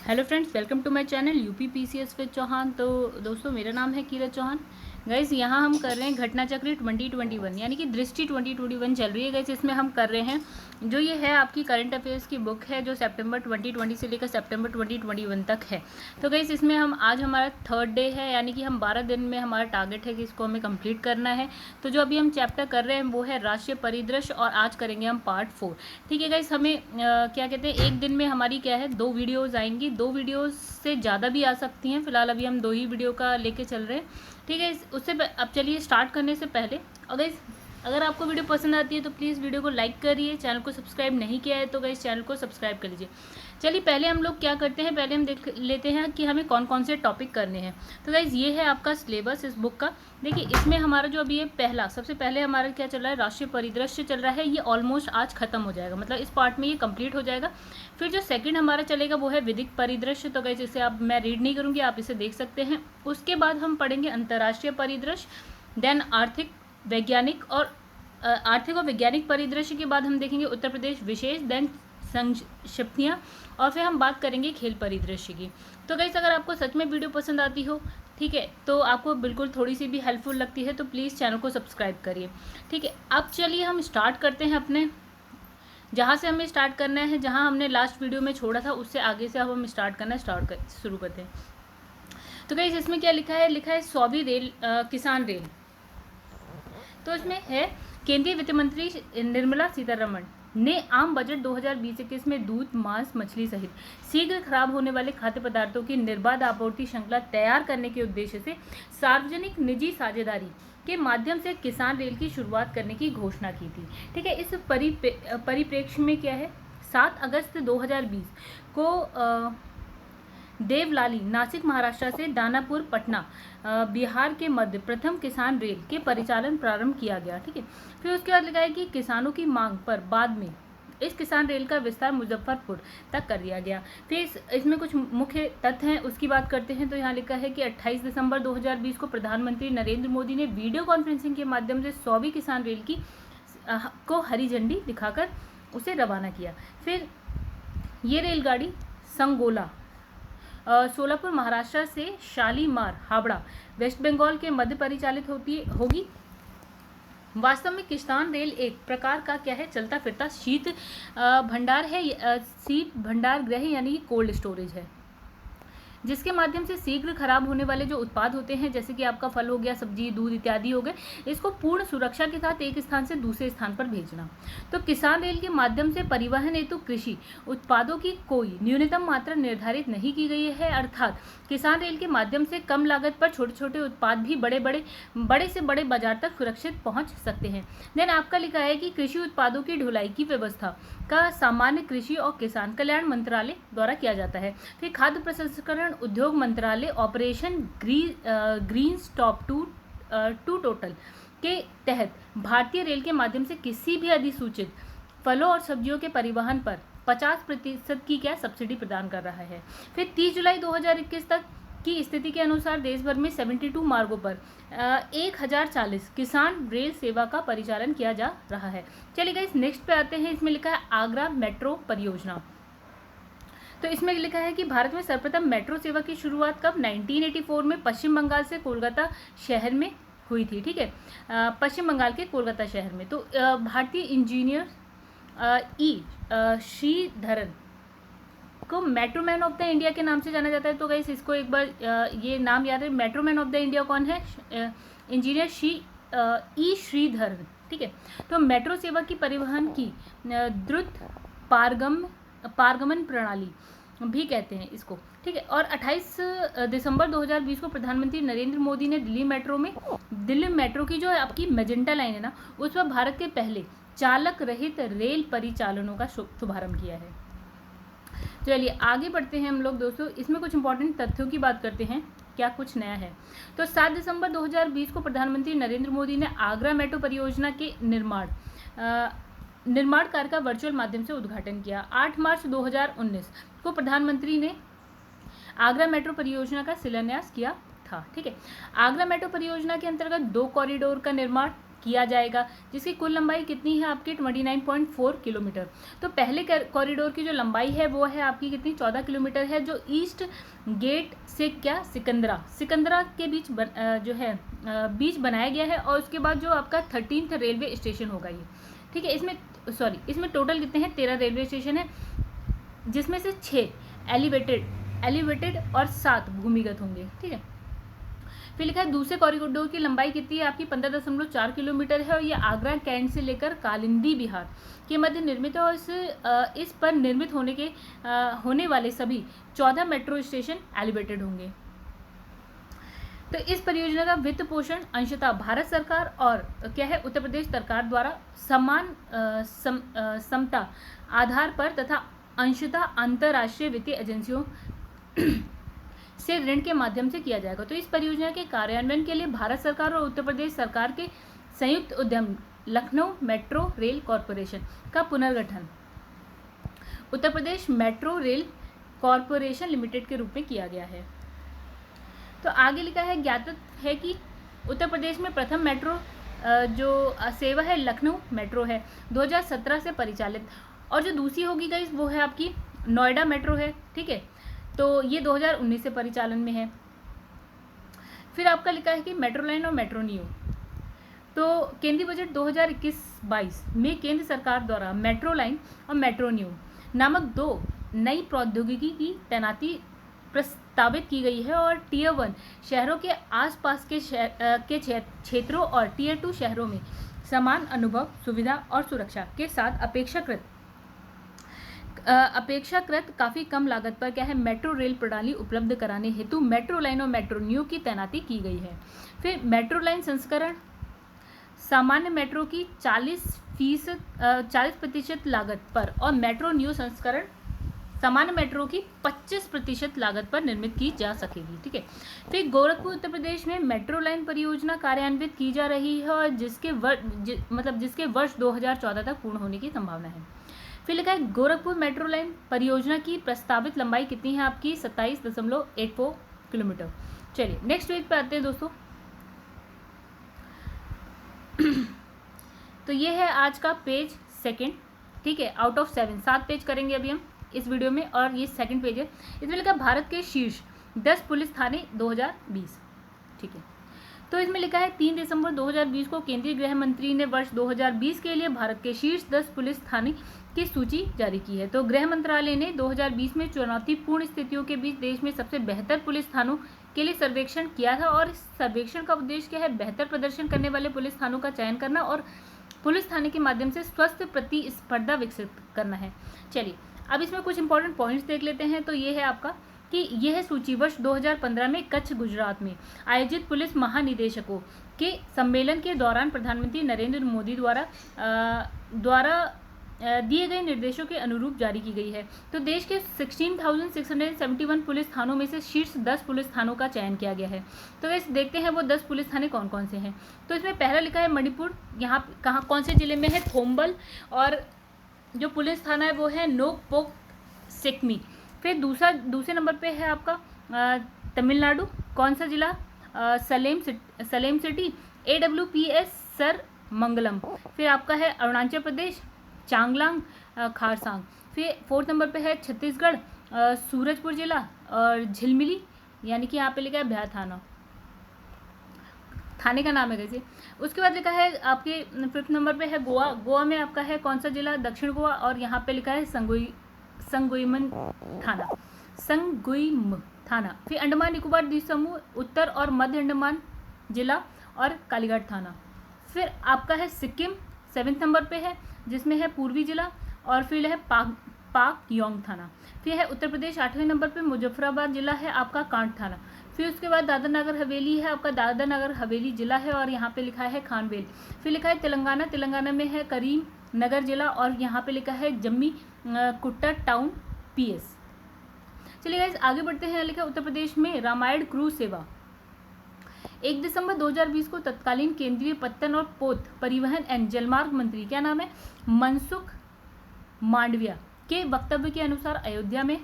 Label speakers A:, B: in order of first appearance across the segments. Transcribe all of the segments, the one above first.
A: Hello friends, welcome to my channel UP PCS with Chauhan. तो दोस्तों, मेरा नाम है कीरत चौहान। गाइस, यहाँ हम कर रहे हैं घटना चक्र 2021, यानी कि दृष्टि 2021 चल रही है। गाइस, इसमें हम कर रहे हैं जो ये है आपकी करंट अफेयर्स की बुक है, जो सितंबर 2020 से लेकर सितंबर 2021 तक है। तो गाइस, इसमें हम आज हमारा थर्ड डे है, यानी कि हम 12 दिन में हमारा टारगेट है कि इसको हमें कंप्लीट करना है। तो जो अभी हम चैप्टर कर रहे हैं वो है राष्ट्रीय परिदृश्य, और आज करेंगे हम पार्ट 4। ठीक है गाइस, हमें क्या कहते हैं, एक दिन में हमारी क्या है 2 वीडियोज़ आएंगी। 2 वीडियोज़ से ज़्यादा भी आ सकती हैं। फिलहाल अभी हम 2 ही वीडियो का लेके चल रहे हैं। ठीक है, उससे अब चलिए स्टार्ट करने से पहले अगर आपको वीडियो पसंद आती है तो प्लीज़ वीडियो को लाइक करिए। चैनल को सब्सक्राइब नहीं किया है तो गाइस चैनल को सब्सक्राइब कर लीजिए। चलिए, पहले हम लोग क्या करते हैं, पहले हम देख लेते हैं कि हमें कौन कौन से टॉपिक करने हैं। तो गाइस, ये है आपका सिलेबस इस बुक का। देखिए, इसमें हमारा जो अभी ये सबसे पहले हमारा क्या चल रहा है, राष्ट्रीय परिदृश्य चल रहा है। ये ऑलमोस्ट आज खत्म हो जाएगा, मतलब इस पार्ट में ये कंप्लीट हो जाएगा। फिर जो सेकंड हमारा चलेगा वो है विधिक परिदृश्य। तो गाइस, इसे आप मैं रीड नहीं करूँगी, आप इसे देख सकते हैं। उसके बाद हम पढ़ेंगे अंतर्राष्ट्रीय परिदृश्य, देन आर्थिक और वैज्ञानिक परिदृश्य के बाद हम देखेंगे उत्तर प्रदेश विशेष, देन संक्षिप्तियाँ, और फिर हम बात करेंगे खेल परिदृश्य की। तो गाइस, अगर आपको सच में वीडियो पसंद आती हो, ठीक है, तो आपको बिल्कुल थोड़ी सी भी हेल्पफुल लगती है तो प्लीज़ चैनल को सब्सक्राइब करिए। ठीक है, अब चलिए हम स्टार्ट करते हैं अपने जहाँ से हमें स्टार्ट करना है, जहाँ हमने लास्ट वीडियो में छोड़ा था उससे आगे से अब हम शुरू करते हैं। तो गाइस, इसमें क्या लिखा है, 100वीं किसान रेल। तो इसमें है केंद्रीय वित्त मंत्री निर्मला सीतारमण ने आम बजट 2020-21 में दूध, मांस, मछली सहित शीघ्र खराब होने वाले खाद्य पदार्थों की निर्बाध आपूर्ति श्रृंखला तैयार करने के उद्देश्य से सार्वजनिक निजी साझेदारी के माध्यम से किसान रेल की शुरुआत करने की घोषणा की थी। ठीक है, इस परिप्रेक्ष्य में क्या है, 7 अगस्त 2020 को देवलाली नासिक महाराष्ट्र से दानापुर पटना बिहार के मध्य प्रथम किसान रेल के परिचालन प्रारंभ किया गया। ठीक है, फिर उसके बाद लिखा है कि किसानों की मांग पर बाद में इस किसान रेल का विस्तार मुजफ्फरपुर तक कर दिया गया। फिर इसमें कुछ मुख्य तथ्य हैं, उसकी बात करते हैं। तो यहाँ लिखा है कि 28 दिसंबर 2020 को प्रधानमंत्री नरेंद्र मोदी ने वीडियो कॉन्फ्रेंसिंग के माध्यम से 100वीं किसान रेल की को हरी झंडी दिखाकर उसे रवाना किया। फिर ये रेलगाड़ी संगोला सोलापुर महाराष्ट्र से शालीमार हावड़ा वेस्ट बंगाल के मध्य परिचालित होगी। वास्तव में किसान रेल एक प्रकार का क्या है, चलता फिरता शीत भंडार है, शीत भंडार गृह यानी कोल्ड स्टोरेज है, जिसके माध्यम से शीघ्र खराब होने वाले जो उत्पाद होते हैं, जैसे कि आपका फल हो गया, सब्जी, दूध इत्यादि हो गए, इसको पूर्ण सुरक्षा के साथ एक स्थान से दूसरे स्थान पर भेजना। तो किसान रेल के माध्यम से परिवहन हेतु कृषि उत्पादों की कोई न्यूनतम मात्रा निर्धारित नहीं की गई है, अर्थात किसान रेल के माध्यम से कम लागत पर छोटे छोटे उत्पाद भी बड़े से बड़े बाजार तक सुरक्षित पहुंच सकते हैं। देन आपका लिखा है कि कृषि उत्पादों की ढुलाई की व्यवस्था का सामान्य कृषि और किसान कल्याण मंत्रालय द्वारा किया जाता है। फिर खाद्य प्रसंस्करण उद्योग मंत्रालय operation green stop to total के तहत भारतीय रेल के माध्यम से किसी भी अधिसूचित फलों और सब्जियों के परिवहन पर 50% की क्या सब्सिडी प्रदान कर रहा है। फिर 30 जुलाई 2021 तक की स्थिति के अनुसार देश भर में 72 मार्गों पर 1040 किसान रेल सेवा का परिचालन किया जा रहा है। चलिए गाइस, नेक्स्ट पे आते हैं। इसमें लिखा है आगरा मेट्रो परियोजना। तो इसमें लिखा है कि भारत में सर्वप्रथम मेट्रो सेवा की शुरुआत कब, 1984 में पश्चिम बंगाल से कोलकाता शहर में हुई थी। ठीक है, पश्चिम बंगाल के कोलकाता शहर में। तो भारतीय इंजीनियर श्रीधरन को metro man of the India के नाम से जाना जाता है। तो गाइस, इसको एक बार ये नाम याद है, metro man of the India कौन है, इंजीनियर श्रीधरन। ठीक है, तो मेट्रो सेवा की परिवहन की द्रुत पारगमन प्रणाली भी कहते हैं इसको। ठीक है, और 28 दिसंबर 2020 को प्रधानमंत्री नरेंद्र मोदी ने दिल्ली मेट्रो की जो आपकी मेजेंटा लाइन है ना, उस पर भारत के पहले चालक रहित रेल परिचालनों का शुभारंभ किया है। चलिए आगे बढ़ते हैं हम लोग दोस्तों। इसमें कुछ इंपॉर्टेंट तथ्यों की बात करते हैं, क्या कुछ नया है। तो 7 दिसंबर 2020 को प्रधानमंत्री नरेंद्र मोदी ने आगरा मेट्रो परियोजना के निर्माण कार्य का वर्चुअल माध्यम से उद्घाटन किया। 8 मार्च 2019 को प्रधानमंत्री ने आगरा मेट्रो परियोजना का शिलान्यास किया था। ठीक है, आगरा मेट्रो परियोजना के अंतर्गत 2 कॉरिडोर का निर्माण किया जाएगा, जिसकी कुल लंबाई कितनी है आपकी 29.4 किलोमीटर। तो पहले कॉरिडोर की जो लंबाई है वो है आपकी कितनी 14 किलोमीटर है, जो ईस्ट गेट से क्या सिकंदरा के बीच जो है बीच बनाया गया है, और उसके बाद जो आपका 13th रेलवे स्टेशन होगा ये, ठीक है। इसमें टोटल कितने हैं 13 रेलवे स्टेशन है, जिसमें से 6 एलिवेटेड और 7 भूमिगत होंगे, ठीक है। फिर लिखा है दूसरे कॉरिडोर की लंबाई कितनी है आपकी 15.4 किलोमीटर है, और ये आगरा कैंट से लेकर कालिंदी बिहार के मध्य निर्मित है, और इस पर निर्मित होने वाले सभी 14 मेट्रो स्टेशन एलिवेटेड होंगे। तो इस परियोजना का वित्त पोषण अंशतः भारत सरकार और क्या है उत्तर प्रदेश सरकार द्वारा समान समता आधार पर तथा अंशतः अंतर्राष्ट्रीय वित्तीय एजेंसियों से ऋण के माध्यम से किया जाएगा। तो इस परियोजना के कार्यान्वयन के लिए भारत सरकार और उत्तर प्रदेश सरकार के संयुक्त उद्यम लखनऊ मेट्रो रेल कॉरपोरेशन का पुनर्गठन Uttar Pradesh metro rail corporation limited के रूप में किया गया है। तो आगे लिखा है ज्ञात है कि उत्तर प्रदेश में प्रथम मेट्रो जो सेवा है लखनऊ मेट्रो है 2017 से परिचालित, और जो दूसरी होगी गाइस वो है आपकी नोएडा मेट्रो है, ठीक है। तो ये 2019 से परिचालन में है। फिर आपका लिखा है कि मेट्रो लाइन और मेट्रो नियो। तो केंद्रीय बजट 2021-22 में केंद्र सरकार द्वारा मेट्रो लाइन और मेट्रो नियो नामक 2 नई प्रौद्योगिकी की तैनाती प्रस्तावित की गई है, और टियर 1 शहरों के आसपास के क्षेत्रों और टियर 2 शहरों में समान अनुभव, सुविधा और सुरक्षा के साथ अपेक्षाकृत काफ़ी कम लागत पर क्या है मेट्रो रेल प्रणाली उपलब्ध कराने हेतु मेट्रो लाइन और मेट्रो न्यू की तैनाती की गई है। फिर मेट्रो लाइन संस्करण सामान्य मेट्रो की 40% लागत पर, और मेट्रो न्यू संस्करण सामान्य मेट्रो की 25% लागत पर निर्मित की जा सकेगी, ठीक है। फिर गोरखपुर उत्तर प्रदेश में मेट्रो लाइन परियोजना कार्यान्वित की जा रही है, और जिसके वर्ष 2014 तक पूर्ण होने की संभावना है। फिर लिखा है गोरखपुर मेट्रो लाइन परियोजना की प्रस्तावित लंबाई कितनी है आपकी 27.84 किलोमीटर। चलिए नेक्स्ट पेज पे आते हैं दोस्तों। तो ये है आज का पेज सेकंड, ठीक है। आउट ऑफ 7 पेज करेंगे अभी हम इस वीडियो में, और ये सेकंड पेज है। इसमें लिखा भारत के शीर्ष 10 पुलिस थाने 2020, ठीक है। तो इसमें लिखा है 3 दिसंबर 2020 को केंद्रीय गृह मंत्री ने वर्ष 2020 के लिए भारत के शीर्ष 10 पुलिस थाने की सूची जारी की है। तो गृह मंत्रालय ने 2020 में चुनौतीपूर्ण स्थितियों के बीच देश में सबसे बेहतर पुलिस थानों के लिए सर्वेक्षण किया था, और इस सर्वेक्षण का उद्देश्य क्या है बेहतर प्रदर्शन करने वाले पुलिस थानों का चयन करना और पुलिस थाने के माध्यम से स्वस्थ प्रतिस्पर्धा विकसित करना है। चलिए अब इसमें कुछ इंपॉर्टेंट पॉइंट्स देख लेते हैं। तो ये है आपका कि यह सूची वर्ष 2015 में कच्छ गुजरात में आयोजित पुलिस महानिदेशकों के सम्मेलन के दौरान प्रधानमंत्री नरेंद्र मोदी द्वारा दिए गए निर्देशों के अनुरूप जारी की गई है। तो देश के 16,671 पुलिस थानों में से शीर्ष 10 पुलिस थानों का चयन किया गया है। तो वैसे देखते हैं वो 10 पुलिस थाने कौन कौन से हैं। तो इसमें पहला लिखा है मणिपुर, यहाँ कहाँ कौन से जिले में है थोम्बल, और जो पुलिस थाना है वो है नोकपोक सेकमी। फिर दूसरे नंबर पे है आपका तमिलनाडु, कौन सा जिला सलेम सिटी, AWPS सर मंगलम। फिर आपका है अरुणाचल प्रदेश चांगलांग खारसांग। फिर 4th नंबर पे है छत्तीसगढ़ सूरजपुर जिला और झिलमिली, यानी कि यहाँ पे लिखा है बिहार थाना, थाने का नाम है कैसे। उसके बाद लिखा है आपके 5th नंबर पे है गोवा में आपका है कौन सा जिला दक्षिण गोवा, और यहाँ पे लिखा है संगुइम थाना। फिर अंडमान निकोबार द्वीप समूह उत्तर और मध्य अंडमान जिला और कालीघाट थाना। फिर आपका है सिक्किम 7th नंबर पे है जिसमें है पूर्वी जिला, और फिर है पाक योंग थाना। फिर है उत्तर प्रदेश 8वें नंबर पे मुजफ्फराबाद जिला है आपका कांट थाना। फिर उसके बाद दादर नगर हवेली है आपका दादर नगर हवेली जिला है, और यहाँ पे लिखा है खानवेल। फिर लिखा है तेलंगाना में है करीम नगर जिला, और यहाँ पे लिखा है जम्मी कुट्टा टाउन PS। चलिए गाइस आगे बढ़ते हैं। लिखा उत्तर प्रदेश में रामायण क्रूज सेवा 1 दिसंबर 2020 को तत्कालीन केंद्रीय पत्तन और पोत परिवहन एवं जलमार्ग मंत्री क्या नाम है मनसुख मांडविया के वक्तव्य के अनुसार अयोध्या में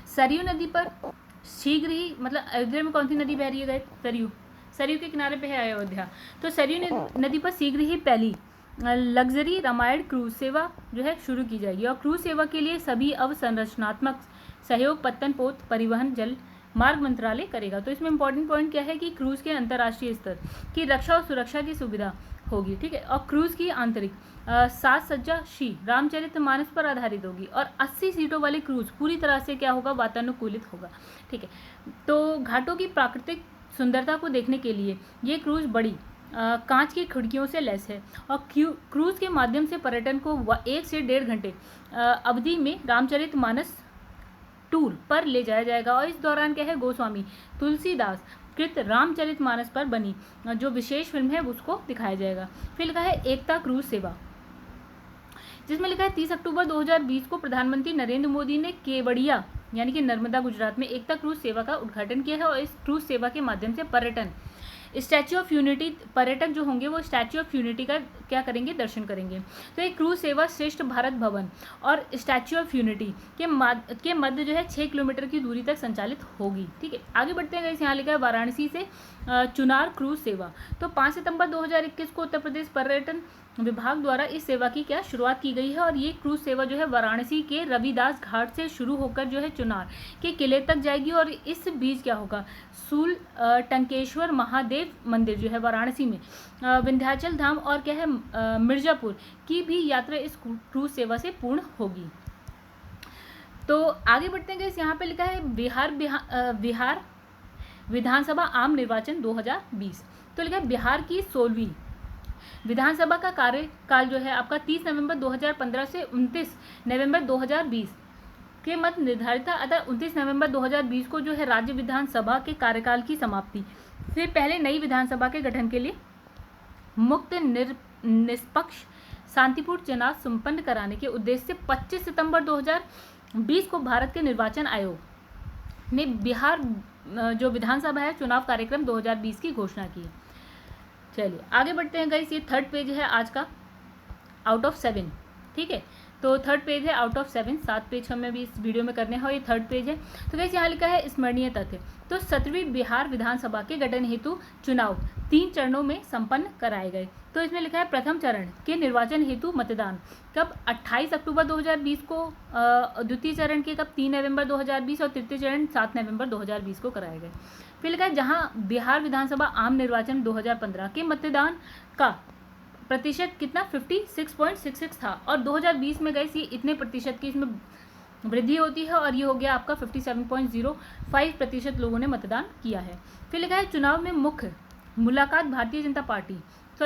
A: सरयू नदी पर शीघ्र ही, मतलब अयोध्या में कौन सी नदी बह रही है सरयू, सरयू के किनारे पे है अयोध्या। तो सरयू नदी पर शीघ्र ही पहली लग्जरी रामायण क्रूज सेवा जो है शुरू की जाएगी और क्रूज सेवा के लिए सभी अवसंरचनात्मक सहयोग पत्तन पोत परिवहन जल मार्ग मंत्रालय करेगा। तो इसमें इंपॉर्टेंट पॉइंट क्या है कि क्रूज के अंतर्राष्ट्रीय स्तर की रक्षा और सुरक्षा की सुविधा होगी, ठीक है। और क्रूज की आंतरिक साज सज्जा श्री रामचरितमानस पर आधारित होगी और 80 सीटों वाली क्रूज पूरी तरह से क्या होगा, वातानुकूलित होगा, ठीक है। तो घाटों की प्राकृतिक सुंदरता को देखने के लिए ये क्रूज बड़ी कांच की खिड़कियों से लैस है और क्रूज के माध्यम से पर्यटन को 1 से 1.5 घंटे अवधि में रामचरितमानस टूर पर ले जाया जाएगा। और इस दौरान क्या है, गोस्वामी तुलसीदास कृत रामचरितमानस पर बनी जो विशेष फिल्म है उसको दिखाया जाएगा। फिर लिखा है एकता क्रूज सेवा, जिसमें लिखा है 30 अक्टूबर 2020 को प्रधानमंत्री नरेंद्र मोदी ने केवड़िया यानी कि नर्मदा गुजरात में एकता क्रूज सेवा का उद्घाटन किया है और इस क्रूज सेवा के माध्यम से पर्यटन स्टैच्यू ऑफ यूनिटी, पर्यटक जो होंगे वो स्टैच्यू ऑफ यूनिटी का क्या करेंगे, दर्शन करेंगे। तो एक क्रूज सेवा श्रेष्ठ भारत भवन और स्टैच्यू ऑफ यूनिटी के मध्य जो है 6 किलोमीटर की दूरी तक संचालित होगी, ठीक है। आगे बढ़ते हैं, यहाँ लिखा है वाराणसी से चुनार क्रूज सेवा। तो 5 सितंबर 2021 को उत्तर प्रदेश पर्यटन विभाग द्वारा इस सेवा की क्या शुरुआत की गई है और ये क्रूज सेवा जो है वाराणसी के रविदास घाट से शुरू होकर जो है चुनार के किले तक जाएगी और इस बीच क्या होगा, सूल टंकेश्वर महादेव मंदिर जो है वाराणसी में, विंध्याचल धाम और क्या है मिर्जापुर की भी यात्रा इस क्रूज सेवा से पूर्ण होगी। तो आगे बढ़ते हैं, यहाँ पे लिखा है बिहार विधानसभा आम निर्वाचन 2020। तो लिखा है बिहार की 16वीं विधानसभा का कार्यकाल जो है आपका 30 नवंबर 2015 से 29 नवंबर 2020 के मध्य निर्धारित था। अतः 29 नवंबर 2020 को जो है राज्य विधानसभा के कार्यकाल की समाप्ति से पहले नई विधानसभा के गठन के लिए मुक्त निष्पक्ष शांतिपूर्ण चुनाव संपन्न कराने के उद्देश्य से 25 सितंबर 2020 को भारत के निर्वाचन आयोग ने बिहार जो विधानसभा है चुनाव कार्यक्रम 2020 की घोषणा की। चलिए आगे बढ़ते हैं गाइस, ये 3rd पेज है आज का आउट ऑफ 7, ठीक है। तो 3rd पेज है आउट ऑफ 7, 7 पेज हमें भी इस वीडियो में करने हैं और ये 3rd पेज है। तो गाइस यहाँ लिखा है स्मरणीय तथ्य। तो 17वीं बिहार विधानसभा के गठन हेतु चुनाव 3 चरणों में संपन्न कराए गए। तो इसमें लिखा है प्रथम चरण के निर्वाचन हेतु मतदान कब 28 अक्टूबर 2020 को, द्वितीय चरण के कब 3 नवंबर 2020 और तृतीय चरण 7 नवंबर 2020 को कराए गए। फिर लिखा है जहां बिहार विधानसभा आम निर्वाचन 2015 के मतदान का प्रतिशत कितना 56.66 था और 2020 में गए ये इतने प्रतिशत की इसमें वृद्धि होती है और ये हो गया आपका 57.05% लोगों ने मतदान किया है। फिर लिखा है चुनाव में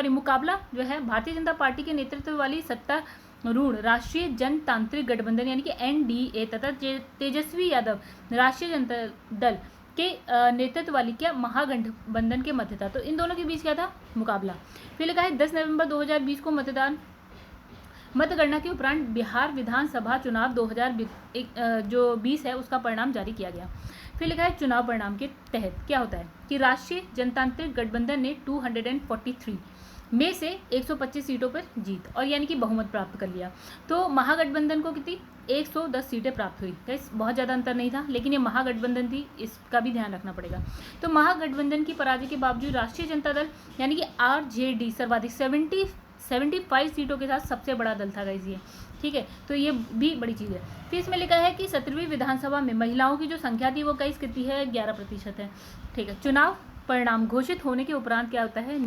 A: मुकाबला जो है भारतीय जनता पार्टी के नेतृत्व वाली सत्तारूढ़ राष्ट्रीय जनतांत्रिक गठबंधन यानी कि NDA तथा तेजस्वी यादव राष्ट्रीय जनता दल के नेतृत्व वाली क्या महागठबंधन के मध्य था। तो इन दोनों के बीच क्या था, मुकाबला। फिर लिखा है 10 नवंबर 2020 को मतगणना के उपरांत बिहार विधानसभा चुनाव 2020 है उसका परिणाम जारी किया गया। फिर लिखा है चुनाव परिणाम के तहत क्या होता है कि राष्ट्रीय जनतांत्रिक गठबंधन ने 243 में से 125 सीटों पर जीत और यानी कि बहुमत प्राप्त कर लिया। तो महागठबंधन को कितनी 110 सीटें प्राप्त हुई। गाइस बहुत ज़्यादा अंतर नहीं था, लेकिन ये महागठबंधन थी, इसका भी ध्यान रखना पड़ेगा। तो महागठबंधन की पराजय के बावजूद राष्ट्रीय जनता दल यानी कि RJD सर्वाधिक 75 सीटों के साथ सबसे बड़ा दल था गाइस ये, ठीक है। तो ये भी बड़ी चीज़ है। फिर इसमें लिखा है कि 17वीं विधानसभा में महिलाओं की जो संख्या थी वो गाइस कितनी है 11% है, ठीक है। चुनाव परिणाम घोषित होने के उपरांत क्या होता है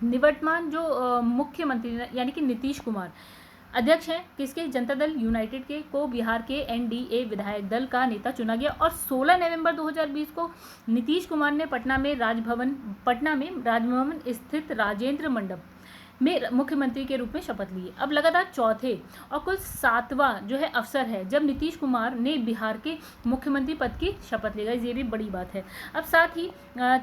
A: निवर्तमान जो मुख्यमंत्री यानी कि नीतीश कुमार अध्यक्ष हैं किसके, जनता दल यूनाइटेड के को बिहार के NDA विधायक दल का नेता चुना गया और 16 नवंबर 2020 को नीतीश कुमार ने पटना में राजभवन स्थित राजेंद्र मंडप में मुख्यमंत्री के रूप में शपथ ली। अब लगातार चौथे और कुल 7वां जो है अवसर है जब नीतीश कुमार ने बिहार के मुख्यमंत्री पद की शपथ ली। ये भी बड़ी बात है। अब साथ ही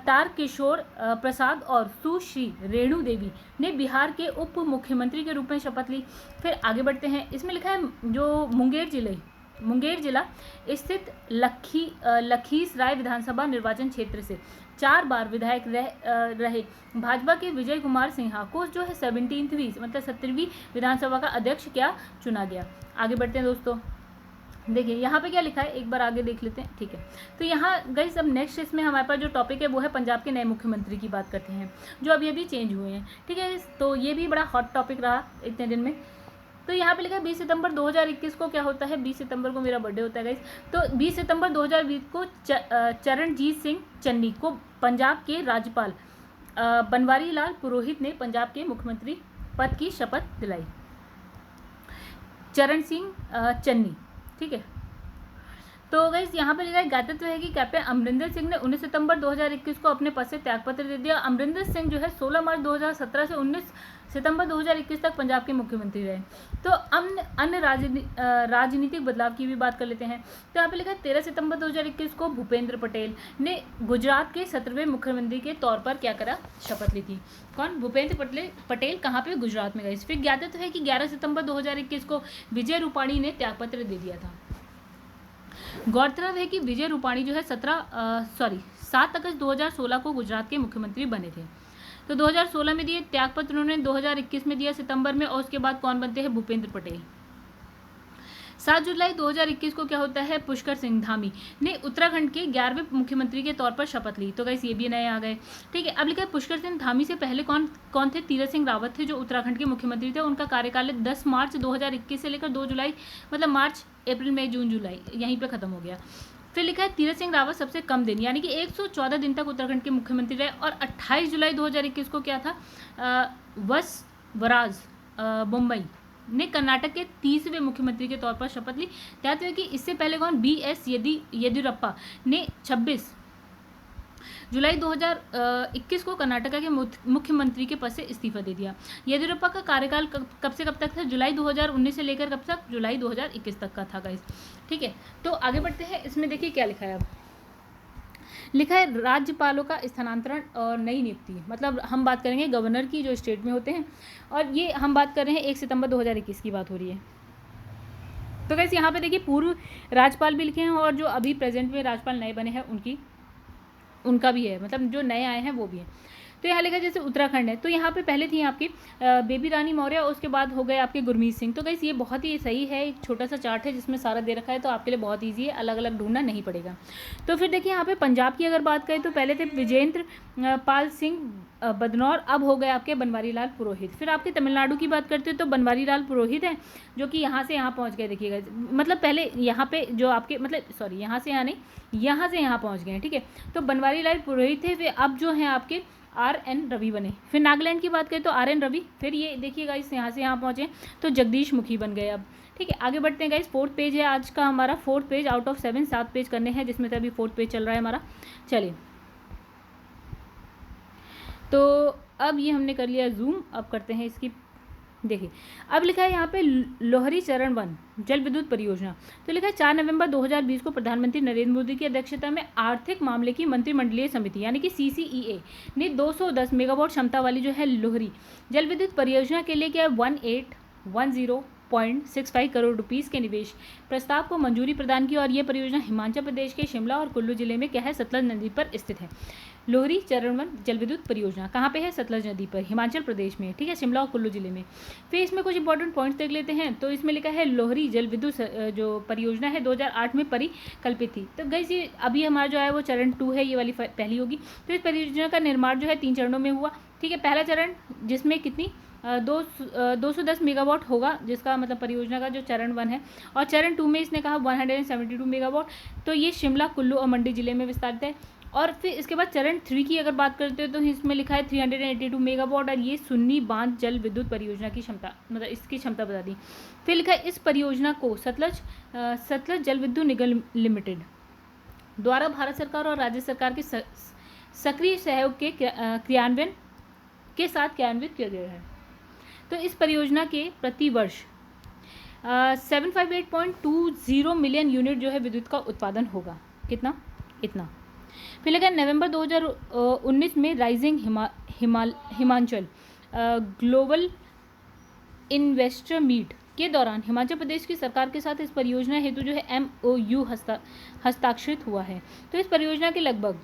A: तारकिशोर प्रसाद और सुश्री रेणु देवी ने बिहार के उप मुख्यमंत्री के रूप में शपथ ली। फिर आगे बढ़ते हैं, इसमें लिखा है जो मुंगेर जिला स्थित लखीसराय विधानसभा निर्वाचन क्षेत्र से 4 बार विधायक रहे भाजपा के विजय कुमार सिन्हा को जो है 17वीं विधानसभा का अध्यक्ष क्या चुना गया। आगे बढ़ते हैं दोस्तों, देखिए यहाँ पे क्या लिखा है, एक बार आगे देख लेते हैं, ठीक है। तो यहाँ गाइस अब नेक्स्ट इसमें हमारे पास जो टॉपिक है वो है पंजाब के नए मुख्यमंत्री की बात करते हैं, जो अभी अभी चेंज हुए हैं, ठीक है। तो ये भी बड़ा हॉट टॉपिक रहा इतने दिन में। तो यहाँ पे लिखा है 20 सितंबर 2021 को क्या होता है, 20 सितंबर को मेरा बर्थडे होता है गाइस। तो 20 सितंबर 2020 को चरणजीत सिंह चन्नी को पंजाब के राज्यपाल बनवारी लाल पुरोहित ने पंजाब के मुख्यमंत्री पद की शपथ दिलाई। चरण सिंह चन्नी, ठीक है। तो गाइस यहाँ पे लिखा है ज्ञातव्य है कि कैप्टन अमरिंदर सिंह ने 19 सितंबर 2021 को अपने पद से त्यागपत्र दे दिया। अमरिंदर सिंह जो है 16 मार्च 2017 से 19 सितंबर 2021 तक पंजाब के मुख्यमंत्री रहे। तो अन्य राजनीतिक बदलाव की भी बात कर लेते हैं। तो यहाँ पे लिखा है 13 सितंबर 2021 को भूपेंद्र पटेल ने गुजरात के 17वें मुख्यमंत्री के तौर पर क्या करा, शपथ ली थी। कौन, भूपेंद्र पटेल कहाँ पे, गुजरात में गए। फिर ज्ञातव्य है कि 11 सितंबर 2021 को विजय रूपाणी ने त्यागपत्र दे दिया था। गौरतलब है कि विजय रूपाणी जो है 7 अगस्त 2016 को गुजरात के मुख्यमंत्री बने थे। तो 2016 में दिए त्यागपत्र उन्होंने, 2021 में दिया सितंबर में, और उसके बाद कौन बनते हैं, भूपेंद्र पटेल। 7 जुलाई 2021 को क्या होता है, पुष्कर सिंह धामी ने उत्तराखंड के 11वें मुख्यमंत्री के तौर पर शपथ ली। तो गाइस ये भी नए आ गए, ठीक है। अब लिखा है पुष्कर सिंह धामी से पहले कौन थे, तीरथ सिंह रावत थे जो उत्तराखंड के मुख्यमंत्री थे। उनका कार्यकाल 10 मार्च 2021 से लेकर 2 जुलाई, मतलब मार्च अप्रैल मई जून जुलाई, यहीं पर खत्म हो गया। फिर लिखा है तीरथ सिंह रावत सबसे कम दिन यानी कि 114 दिन तक उत्तराखंड के मुख्यमंत्री रहे। और 28 जुलाई 2021 को क्या था, वसवराज मुंबई ने कर्नाटक के 30वें मुख्यमंत्री के तौर पर शपथ ली। याद है कि इससे पहले कौन, BS येदियुरप्पा ने 26 जुलाई 2021 को कर्नाटक के मुख्यमंत्री के पद से इस्तीफा दे दिया। येदियुरप्पा का कार्यकाल कब से कब तक था, जुलाई 2019 से लेकर कब तक, जुलाई 2021 तक का था गाइस, ठीक है। तो आगे बढ़ते हैं, इसमें देखिए क्या लिखा है। अब लिखा है राज्यपालों का स्थानांतरण और नई नियुक्ति, मतलब हम बात करेंगे गवर्नर की जो स्टेट में होते हैं, और ये हम बात कर रहे हैं 1 सितंबर 2021 की बात हो रही है। तो गाइस यहाँ पे देखिए पूर्व राज्यपाल भी लिखे हैं और जो अभी प्रेजेंट में राज्यपाल नए बने हैं उनका भी है, मतलब जो नए आए हैं वो भी है। तो यहाँ लिखा जैसे उत्तराखंड है, तो यहाँ पे पहले थी आपकी बेबी रानी मौर्य, और उसके बाद हो गए आपके गुरमीत सिंह। तो गाइस ये बहुत ही सही है, एक छोटा सा चार्ट है जिसमें सारा दे रखा है, तो आपके लिए बहुत ईजी है, अलग अलग ढूंढना नहीं पड़ेगा। तो फिर देखिए यहाँ पे पंजाब की अगर बात करें तो पहले थे विजेंद्र पाल सिंह बदनौर, अब हो गए आपके बनवारी लाल पुरोहित। फिर आपके तमिलनाडु की बात करते हैं तो बनवारी लाल पुरोहित है जो कि यहाँ से यहाँ पहुँच गए, देखिएगा मतलब पहले यहाँ पे जो आपके मतलब यहाँ से यहाँ नहीं, यहाँ से यहाँ पहुँच गए हैं, ठीक है। तो बनवारी लाल पुरोहित थे, वे अब जो हैं आपके RN रवि बने। फिर नागालैंड की बात करें तो RN रवि, फिर ये देखिएगा इस यहाँ से यहाँ पहुँचे तो जगदीश मुखी बन गए अब, ठीक है। आगे बढ़ते हैं गाइस, 4th पेज है आज का हमारा, 4th page out of 7, 7 page करने हैं जिसमें से अभी 4th पेज चल रहा है हमारा। चलिए, तो अब ये हमने कर लिया जूम, अब करते हैं इसकी, देखिए अब लिखा है यहाँ पे लोहरी चरण 1 जल विद्युत परियोजना। तो लिखा है 4 नवंबर 2020 को प्रधानमंत्री नरेंद्र मोदी की अध्यक्षता में आर्थिक मामले की मंत्रिमंडलीय समिति यानी कि CCEA ने 210 मेगावाट क्षमता वाली जो है लोहरी जल विद्युत परियोजना के लिए क्या 1810.65 करोड़ रुपीस के निवेश प्रस्ताव को मंजूरी प्रदान की। और ये परियोजना हिमाचल प्रदेश के शिमला और कुल्लू जिले में क्या है, सतलज नदी पर स्थित है। लोहरी चरण 1 जल विद्युत परियोजना कहाँ पे है, सतलज नदी पर, हिमाचल प्रदेश में, ठीक है, शिमला और कुल्लू जिले में। फिर इसमें कुछ इंपॉर्टेंट पॉइंट्स देख लेते हैं। तो इसमें लिखा है लोहरी जल विद्युत जो परियोजना है 2008 में परिकल्पित थी। तो गाइस ये अभी हमारा जो है वो चरण 2 है, ये वाली पहली होगी। तो इस परियोजना का निर्माण जो है 3 चरणों में हुआ, ठीक है। पहला चरण जिसमें कितनी 210 मेगावाट होगा, जिसका मतलब परियोजना का जो चरण 1 है, और चरण 2 में इसने कहा 172 मेगावाट। तो ये शिमला, कुल्लू और मंडी जिले में विस्तारित है। और फिर इसके बाद चरण 3 की अगर बात करते हो तो इसमें लिखा है 382 मेगावाट, और ये सुन्नी बांध जल विद्युत परियोजना की क्षमता, मतलब इसकी क्षमता बता दी। फिर लिखा है इस परियोजना को सतलज जल विद्युत निगम लिमिटेड द्वारा भारत सरकार और राज्य सरकार के सक्रिय सहयोग के क्रियान्वयन के साथ क्रियान्वित किया गया है। तो इस परियोजना के प्रति वर्ष 758.20 मिलियन यूनिट जो है विद्युत का उत्पादन होगा। कितना, इतना। फिर लगा नवंबर 2019 में rising Himachal global investor meet के दौरान हिमाचल प्रदेश की सरकार के साथ इस परियोजना हेतु जो है MOU हस्ताक्षरित हुआ है। तो इस परियोजना के लगभग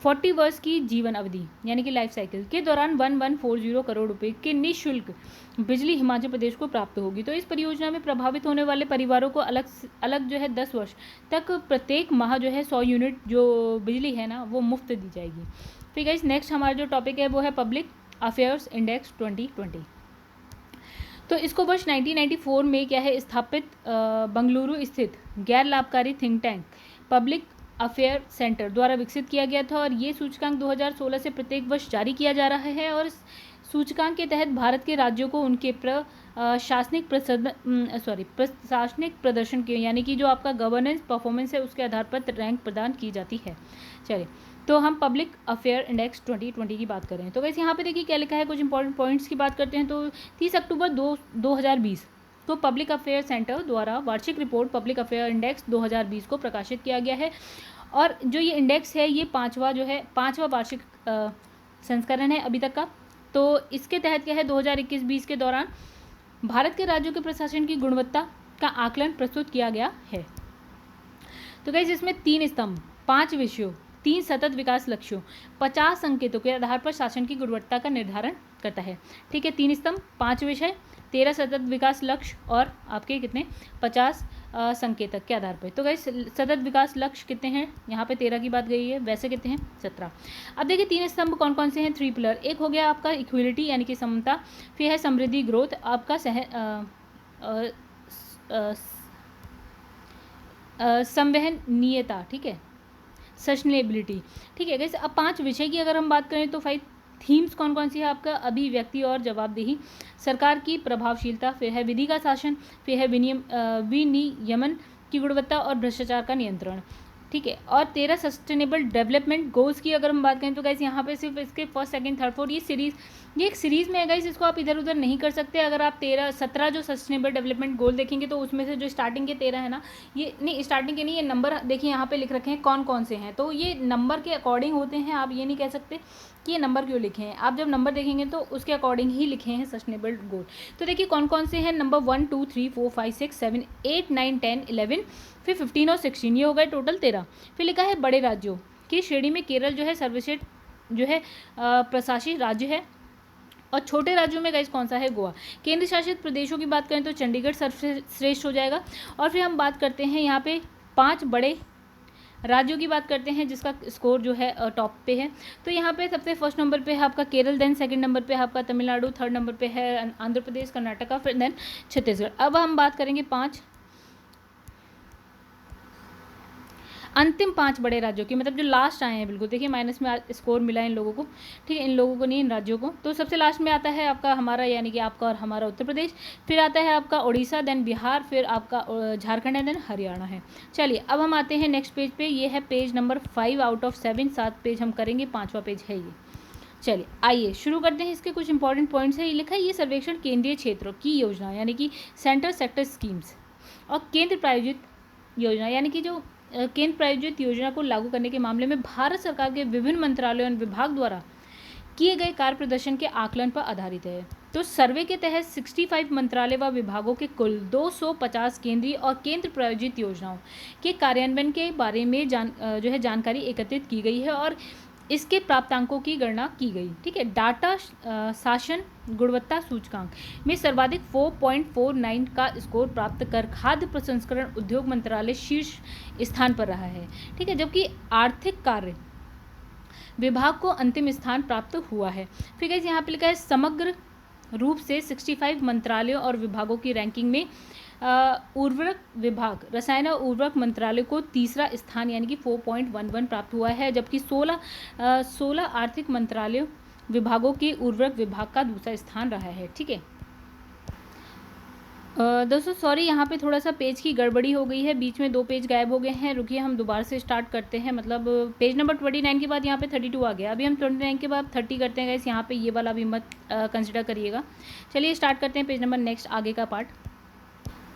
A: 40 वर्ष की जीवन अवधि यानी कि लाइफ साइकिल के दौरान 1140 करोड़ रुपए के निःशुल्क बिजली हिमाचल प्रदेश को प्राप्त होगी। तो इस परियोजना में प्रभावित होने वाले परिवारों को अलग अलग जो है 10 वर्ष तक प्रत्येक माह जो है 100 यूनिट जो बिजली है ना वो मुफ्त दी जाएगी। फिर गाइस नेक्स्ट हमारा जो टॉपिक है वो है पब्लिक अफेयर्स इंडेक्स 2020। तो इसको वर्ष 1994 में क्या है स्थापित बंगलुरु स्थित गैर लाभकारी think tank public affair centre द्वारा विकसित किया गया था और ये सूचकांक 2016 से प्रत्येक वर्ष जारी किया जा रहा है और सूचकांक के तहत भारत के राज्यों को उनके प्रशासनिक प्रदर्शन के यानी कि जो आपका गवर्नेंस परफॉर्मेंस है उसके आधार पर रैंक प्रदान की जाती है। चलिए तो हम पब्लिक अफेयर इंडेक्स 2020 की बात करें तो वैसे यहाँ पे देखिए क्या लिखा है, कुछ इंपॉर्टेंट पॉइंट्स की बात करते हैं। तो 30 अक्टूबर 2020 को पब्लिक अफेयर सेंटर द्वारा वार्षिक रिपोर्ट पब्लिक अफेयर इंडेक्स 2020 को प्रकाशित किया गया है और जो ये इंडेक्स है ये पाँचवा वार्षिक संस्करण है अभी तक का। तो इसके तहत क्या है 2021-20 के दौरान भारत के राज्यों के प्रशासन की गुणवत्ता का आकलन प्रस्तुत किया गया है। तो गाइस इसमें 3 स्तंभ, 5 विषयों, 3 सतत विकास लक्ष्यों, 50 संकेतों के आधार पर शासन की गुणवत्ता का निर्धारण करता है। ठीक है, 3 स्तंभ, 5 विषय, 13 सतत विकास लक्ष्य और आपके कितने 50 संकेतक के आधार पर। तो गाइस सतत विकास लक्ष्य कितने हैं, यहाँ पे 13 की बात गई है, वैसे कितने हैं 17। अब देखिए 3 स्तंभ कौन कौन से हैं, 3 पिलर। एक हो गया आपका इक्विलिटी यानी कि समता, फिर है समृद्धि ग्रोथ, आपका संवहनीयता, ठीक है, सस्टेनेबिलिटी। ठीक है गाइस, अब 5 विषय की अगर हम बात करें तो 5 थीम्स कौन कौन सी है आपका, अभिव्यक्ति और जवाबदेही, सरकार की प्रभावशीलता, फिर है विधि का शासन, फिर है विनियमन की गुणवत्ता और भ्रष्टाचार का नियंत्रण। ठीक है, और 13 सस्टेनेबल डेवलपमेंट गोल्स की अगर हम बात करें तो गाइस यहाँ पे सिर्फ इसके फर्स्ट सेकंड थर्ड फोर्थ ये एक सीरीज़ में है गाइस, इसको आप इधर उधर नहीं कर सकते। अगर आप 17 जो सस्टेनेबल डेवलपमेंट गोल देखेंगे तो उसमें से जो स्टार्टिंग के 13 है ना, ये नहीं स्टार्टिंग के नहीं, ये नंबर देखिए यहाँ पे लिख रखे हैं कौन कौन से हैं, तो ये नंबर के अकॉर्डिंग होते हैं। आप ये नहीं कह सकते कि ये नंबर क्यों लिखे हैं, आप जब नंबर देखेंगे तो उसके अकॉर्डिंग ही लिखे हैं सस्टेनेबल गोल। तो देखिए कौन कौन से हैं, नंबर 1 2 3 4 5 6 7 8 9 10 11 फिर 15 और 16, ये हो गए टोटल 13। फिर लिखा है बड़े राज्यों की श्रेणी में केरल जो है सर्वश्रेष्ठ जो है प्रशासित राज्य है और छोटे राज्यों में गाइस कौन सा है, गोवा। केंद्र शासित प्रदेशों की बात करें तो चंडीगढ़ सर्वश्रेष्ठ हो जाएगा। और फिर हम बात करते हैं यहाँ पे 5 बड़े राज्यों की बात करते हैं जिसका स्कोर जो है टॉप पे है। तो यहाँ पे सबसे फर्स्ट नंबर पे है आपका केरल, देन सेकंड नंबर पे है आपका तमिलनाडु, थर्ड नंबर पे है आंध्र प्रदेश, कर्नाटका, फिर देन छत्तीसगढ़। अब हम बात करेंगे 5 अंतिम 5 बड़े राज्यों की, मतलब जो लास्ट आए हैं बिल्कुल, देखिए माइनस में स्कोर मिला है इन लोगों को, ठीक है, इन लोगों को नहीं, इन राज्यों को। तो सबसे लास्ट में आता है आपका हमारा यानी कि आपका और हमारा उत्तर प्रदेश, फिर आता है आपका उड़ीसा, देन बिहार, फिर आपका झारखंड है, देन हरियाणा है। चलिए अब हम आते हैं नेक्स्ट पेज पे, ये है page number 5 out of 7, 7 page हम करेंगे, 5वां पेज है ये। चलिए आइए शुरू करते हैं, इसके कुछ इंपॉर्टेंट पॉइंट्स है। ये लिखा है ये सर्वेक्षण केंद्रीय क्षेत्रों की योजना यानी कि सेंट्रल सेक्टर स्कीम्स और केंद्र प्रायोजित योजना यानी कि जो केंद्र प्रायोजित योजना को लागू करने के मामले में भारत सरकार के विभिन्न मंत्रालयों और विभाग द्वारा किए गए कार्य प्रदर्शन के आकलन पर आधारित है। तो सर्वे के तहत 65 मंत्रालय व विभागों के कुल 250 केंद्रीय और केंद्र प्रायोजित योजनाओं के कार्यान्वयन के बारे में जानकारी एकत्रित की गई है और इसके प्राप्तांकों की गणना की गई। ठीक है, डाटा शासन गुणवत्ता सूचकांक में सर्वाधिक 4.49 का स्कोर प्राप्त कर खाद्य प्रसंस्करण उद्योग मंत्रालय शीर्ष स्थान पर रहा है। ठीक है, जबकि आर्थिक कार्य विभाग को अंतिम स्थान प्राप्त हुआ है। फिर गाइस यहाँ पे लिखा है समग्र रूप से 65 मंत्रालयों और विभागों की रैंकिंग में उर्वरक विभाग रसायन और उर्वरक मंत्रालय को तीसरा स्थान यानी कि 4.11 प्राप्त हुआ है, जबकि 16 आर्थिक मंत्रालयों विभागों के उर्वरक विभाग का दूसरा स्थान रहा है। ठीक है दोस्तों, सॉरी यहाँ पे थोड़ा सा पेज की गड़बड़ी हो गई है, बीच में 2 पेज गायब हो गए हैं, रुकिए हम दोबारा से स्टार्ट करते हैं। मतलब पेज नंबर 29 के बाद यहाँ पे 32 आ गया, अभी हम 29 के बाद 30 करते हैं गाइस, यहाँ पे ये वाला भी मत कंसिडर करिएगा। चलिए स्टार्ट करते हैं पेज नंबर नेक्स्ट आगे का पार्ट।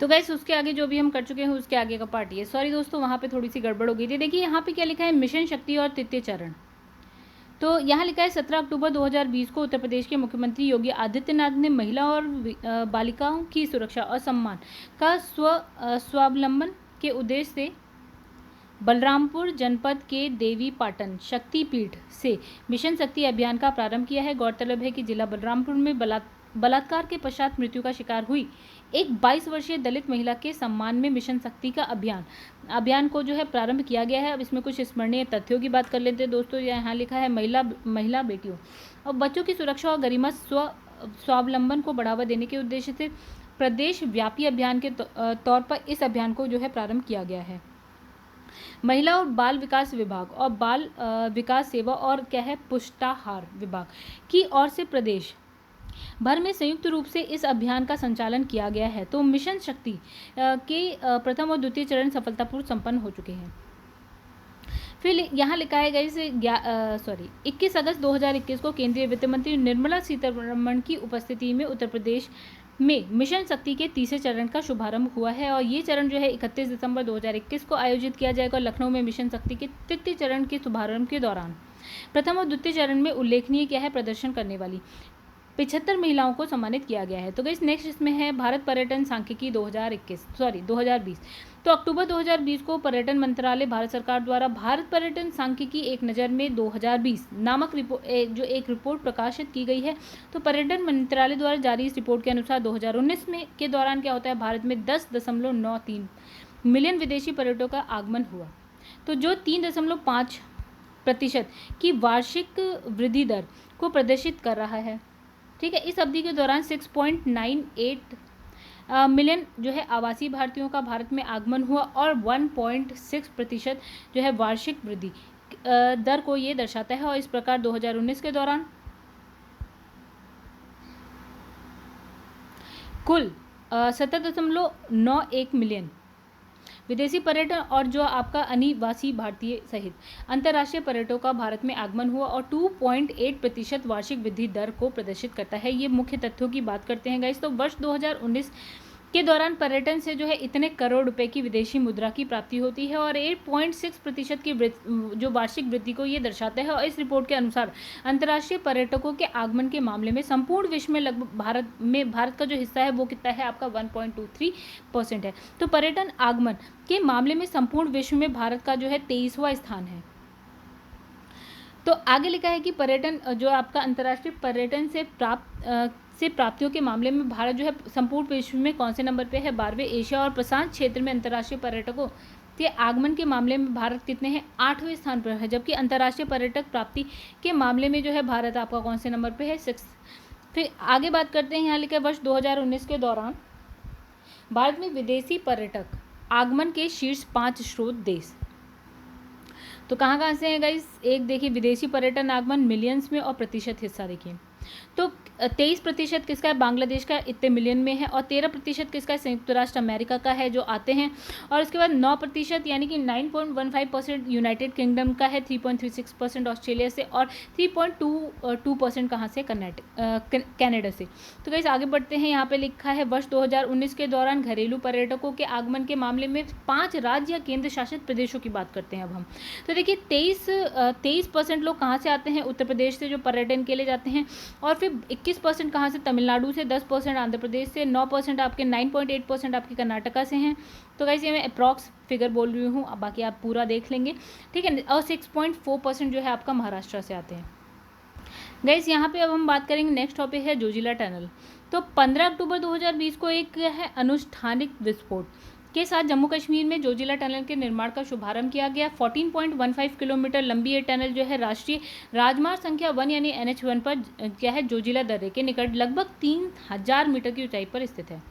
A: तो गाइस उसके आगे जो भी हम कर चुके हैं उसके आगे का पार्ट ये, सॉरी दोस्तों वहाँ पे थोड़ी सी गड़बड़ हो गई थी। देखिए यहाँ पे क्या लिखा है, मिशन शक्ति और तृतीय चरण। तो यहाँ लिखा है 17 अक्टूबर 2020 को उत्तर प्रदेश के मुख्यमंत्री योगी आदित्यनाथ ने महिला और बालिकाओं की सुरक्षा और सम्मान का स्वावलंबन के उद्देश्य से बलरामपुर जनपद के देवीपाटन शक्तिपीठ से मिशन शक्ति अभियान का प्रारंभ किया है। गौरतलब है कि जिला बलरामपुर में बलात्कार के पश्चात मृत्यु का शिकार हुई एक 22 वर्षीय दलित महिला के सम्मान में मिशन शक्ति का अभियान को जो है प्रारंभ किया गया है। अब इसमें कुछ स्मरणीय तथ्यों की बात कर लेते हैं दोस्तों। यहाँ लिखा है महिला बेटियों और बच्चों की सुरक्षा और गरिमा स्वावलंबन को बढ़ावा देने के उद्देश्य से प्रदेश व्यापी अभियान के तौर पर इस अभियान को जो है प्रारंभ किया गया है। महिला और बाल विकास विभाग और बाल विकास सेवा और क्या है पुष्टाहार विभाग की ओर से प्रदेश भर में संयुक्त रूप से इस अभियान का संचालन किया गया है। तो मिशन शक्ति के प्रथम और द्वितीय चरण सफलतापूर्वक संपन्न हो चुके हैं। फिर यहाँ लिखा है गाइस 21 अगस्त 2021 को केंद्रीय वित्त मंत्री निर्मला सीतारमण की उपस्थिति में उत्तर प्रदेश में मिशन शक्ति के तीसरे चरण का शुभारंभ हुआ है और ये चरण जो है 31 दिसंबर 2021 को आयोजित किया जाएगा। लखनऊ में मिशन शक्ति के तृतीय चरण के शुभारंभ के दौरान प्रथम और द्वितीय चरण में उल्लेखनीय क्या है प्रदर्शन करने वाली 75 महिलाओं को सम्मानित किया गया है। तो गाइस नेक्स्ट इसमें है भारत पर्यटन सांख्यिकी 2020। तो अक्टूबर 2020 को पर्यटन मंत्रालय भारत सरकार द्वारा भारत पर्यटन सांख्यिकी एक नज़र में 2020 नामक एक रिपोर्ट प्रकाशित की गई है। तो पर्यटन मंत्रालय द्वारा जारी इस रिपोर्ट के अनुसार 2019 में के दौरान क्या होता है भारत में 10.93 मिलियन विदेशी पर्यटकों का आगमन हुआ। तो जो 3.5% की वार्षिक वृद्धि दर को प्रदर्शित कर रहा है। ठीक है, इस अवधि के दौरान 6.98 मिलियन जो है आवासीय भारतीयों का भारत में आगमन हुआ और 1.6% जो है वार्षिक वृद्धि दर को ये दर्शाता है। और इस प्रकार 2019 के दौरान कुल 17.91 मिलियन विदेशी पर्यटन और जो आपका अनिवासी भारतीय सहित अंतर्राष्ट्रीय पर्यटकों का भारत में आगमन हुआ और 2.8% वार्षिक वृद्धि दर को प्रदर्शित करता है। ये मुख्य तथ्यों की बात करते हैं गाइस। तो वर्ष 2019 के दौरान पर्यटन से जो है इतने करोड़ रुपए की विदेशी मुद्रा की प्राप्ति होती है और 8.6% की जो वार्षिक वृद्धि को ये दर्शाता है। और इस रिपोर्ट के अनुसार अंतर्राष्ट्रीय पर्यटकों के आगमन के मामले में संपूर्ण विश्व में लगभग भारत का जो हिस्सा है वो कितना है आपका 1.23% है। तो पर्यटन आगमन के मामले में संपूर्ण विश्व में भारत का जो है 23वां स्थान है। तो आगे लिखा है कि पर्यटन जो आपका अंतर्राष्ट्रीय पर्यटन से प्राप्तियों के मामले में भारत जो है संपूर्ण विश्व में कौन से नंबर पे है 12वें। एशिया और प्रशांत क्षेत्र में अंतर्राष्ट्रीय पर्यटकों के आगमन के मामले में भारत कितने हैं 8वें स्थान पर है। जबकि अंतर्राष्ट्रीय पर्यटक प्राप्ति के मामले में जो है भारत आपका कौन से नंबर पे है 6। फिर आगे बात करते हैं, यहाँ लिखा वर्ष 2019 के दौरान भारत में विदेशी पर्यटक आगमन के शीर्ष 5 स्रोत देश। तो कहाँ से हैं गाइस। एक देखिए विदेशी पर्यटन आगमन मिलियंस में और प्रतिशत हिस्सा देखिए। तो 23% किसका है बांग्लादेश का इतने मिलियन में है और 13% किसका है संयुक्त राष्ट्र अमेरिका का है जो आते हैं। और उसके बाद 9% यानी कि 9.15% यूनाइटेड किंगडम का है, 3.36% ऑस्ट्रेलिया से और 3.22% कहाँ से कनाडा से। तो गाइस आगे बढ़ते हैं, यहाँ पे लिखा है वर्ष 2019 के दौरान घरेलू पर्यटकों के आगमन के मामले में 5 राज्य या केंद्र शासित प्रदेशों की बात करते हैं अब हम। तो देखिए 23% लोग कहाँ से आते हैं उत्तर प्रदेश से जो पर्यटन के लिए जाते हैं और फिर 21% कहाँ से तमिलनाडु से, 10% आंध्र प्रदेश से, 9% आपके 9.8% आपके कर्नाटका से हैं। तो गाइस ये मैं अप्रॉक्स फिगर बोल रही हूँ, अब बाकी आप पूरा देख लेंगे ठीक है। और 6.4% जो है आपका महाराष्ट्र से आते हैं। गाइस यहाँ पे अब हम बात करेंगे नेक्स्ट टॉपिक है जोजिला टनल। तो 15 अक्टूबर 2020 को एक है अनुष्ठानिक विस्फोट के साथ जम्मू कश्मीर में जोजिला टनल के निर्माण का शुभारंभ किया गया। 14.15 किलोमीटर लंबी ये टनल जो है राष्ट्रीय राजमार्ग संख्या 1 यानी NH1 पर क्या है जोजिला दर्रे के निकट लगभग 3000 मीटर की ऊंचाई पर स्थित है।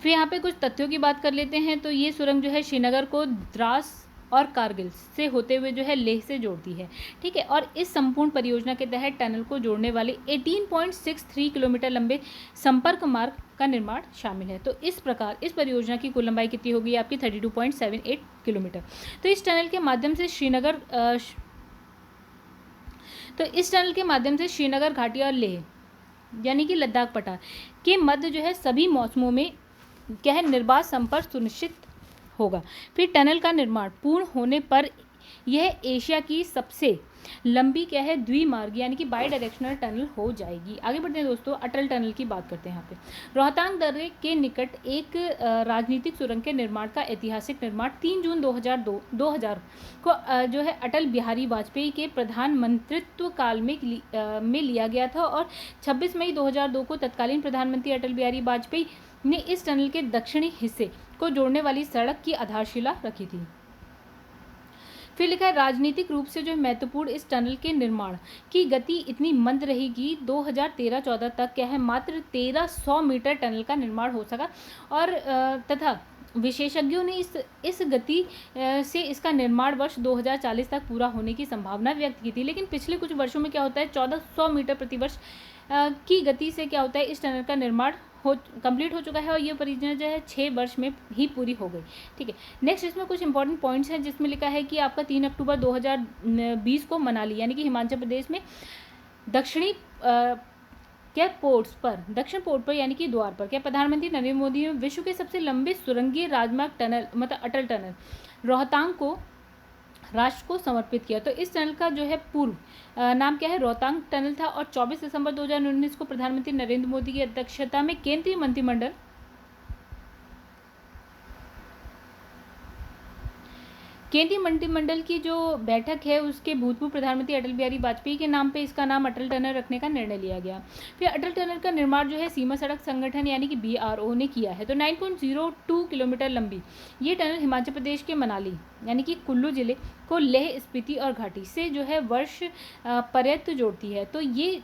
A: फिर यहाँ पे कुछ तथ्यों की बात कर लेते हैं। तो ये सुरंग जो है श्रीनगर को द्रास और कारगिल से होते हुए जो है लेह से जोड़ती है ठीक है। और इस संपूर्ण परियोजना के तहत टनल को जोड़ने वाले 18.63 किलोमीटर लंबे संपर्क मार्ग का निर्माण शामिल है। तो इस प्रकार इस परियोजना की कुल लंबाई कितनी होगी आपकी 32.78 किलोमीटर। तो इस टनल के माध्यम से श्रीनगर घाटी और लेह यानी कि लद्दाख पठार के मध्य जो है सभी मौसमों में क्या है निर्बाध संपर्क सुनिश्चित होगा। फिर टनल का निर्माण पूर्ण होने पर यह एशिया की सबसे लंबी क्या है, द्विमार्ग यानी कि बाई डायरेक्शनल टनल हो जाएगी। आगे बढ़ते हैं दोस्तों, अटल टनल की बात करते हैं। यहाँ पे रोहतांग दर्रे के निकट एक राजनीतिक सुरंग के निर्माण का ऐतिहासिक निर्माण 3 जून 2000 को जो है अटल बिहारी वाजपेयी के प्रधानमंत्रित्व काल में लिया गया था और 26 मई 2002 को तत्कालीन प्रधानमंत्री अटल बिहारी वाजपेयी ने इस टनल के दक्षिणी हिस्से को जोड़ने वाली सड़क की आधारशिला रखी थी। फिर लिखा है, राजनीतिक रूप से जो महत्वपूर्ण इस टनल के निर्माण की गति इतनी मंद रहेगी 2013-14 तक क्या है, मात्र 1300 मीटर टनल का निर्माण हो सका और तथा विशेषज्ञों ने इस गति से इसका निर्माण वर्ष 2040 तक पूरा होने की संभावना व्यक्त की थी। लेकिन पिछले कुछ वर्षों में क्या होता है, 1400 मीटर प्रतिवर्ष की गति से क्या होता है, इस टनल का निर्माण कंप्लीट हो चुका है और ये परियोजना जो है 6 वर्ष में ही पूरी हो गई। ठीक है, नेक्स्ट इसमें कुछ इंपॉर्टेंट पॉइंट्स हैं जिसमें लिखा है कि आपका 3 अक्टूबर 2020 को मनाली यानी कि हिमाचल प्रदेश में दक्षिणी क्या पोर्ट्स पर, दक्षिण पोर्ट पर यानी कि द्वार पर क्या प्रधानमंत्री नरेंद्र मोदी ने विश्व के सबसे लंबे सुरंगीय राजमार्ग टनल मतलब अटल टनल रोहतांग को राष्ट्र को समर्पित किया। तो इस टनल का जो है पूर्व नाम क्या है, रोहतांग टनल था और 24 दिसंबर 2019 को प्रधानमंत्री नरेंद्र मोदी की अध्यक्षता में केंद्रीय मंत्रिमंडल की जो बैठक है उसके भूतपूर्व प्रधानमंत्री अटल बिहारी वाजपेयी के नाम पे इसका नाम अटल टनल रखने का निर्णय लिया गया। फिर अटल टनल का निर्माण जो है सीमा सड़क संगठन यानी कि BRO ने किया है। तो 9.02 किलोमीटर लंबी ये टनल हिमाचल प्रदेश के मनाली यानी कि कुल्लू जिले को लेह, स्पीति और घाटी से जो है वर्ष पर्यंत जोड़ती है। तो ये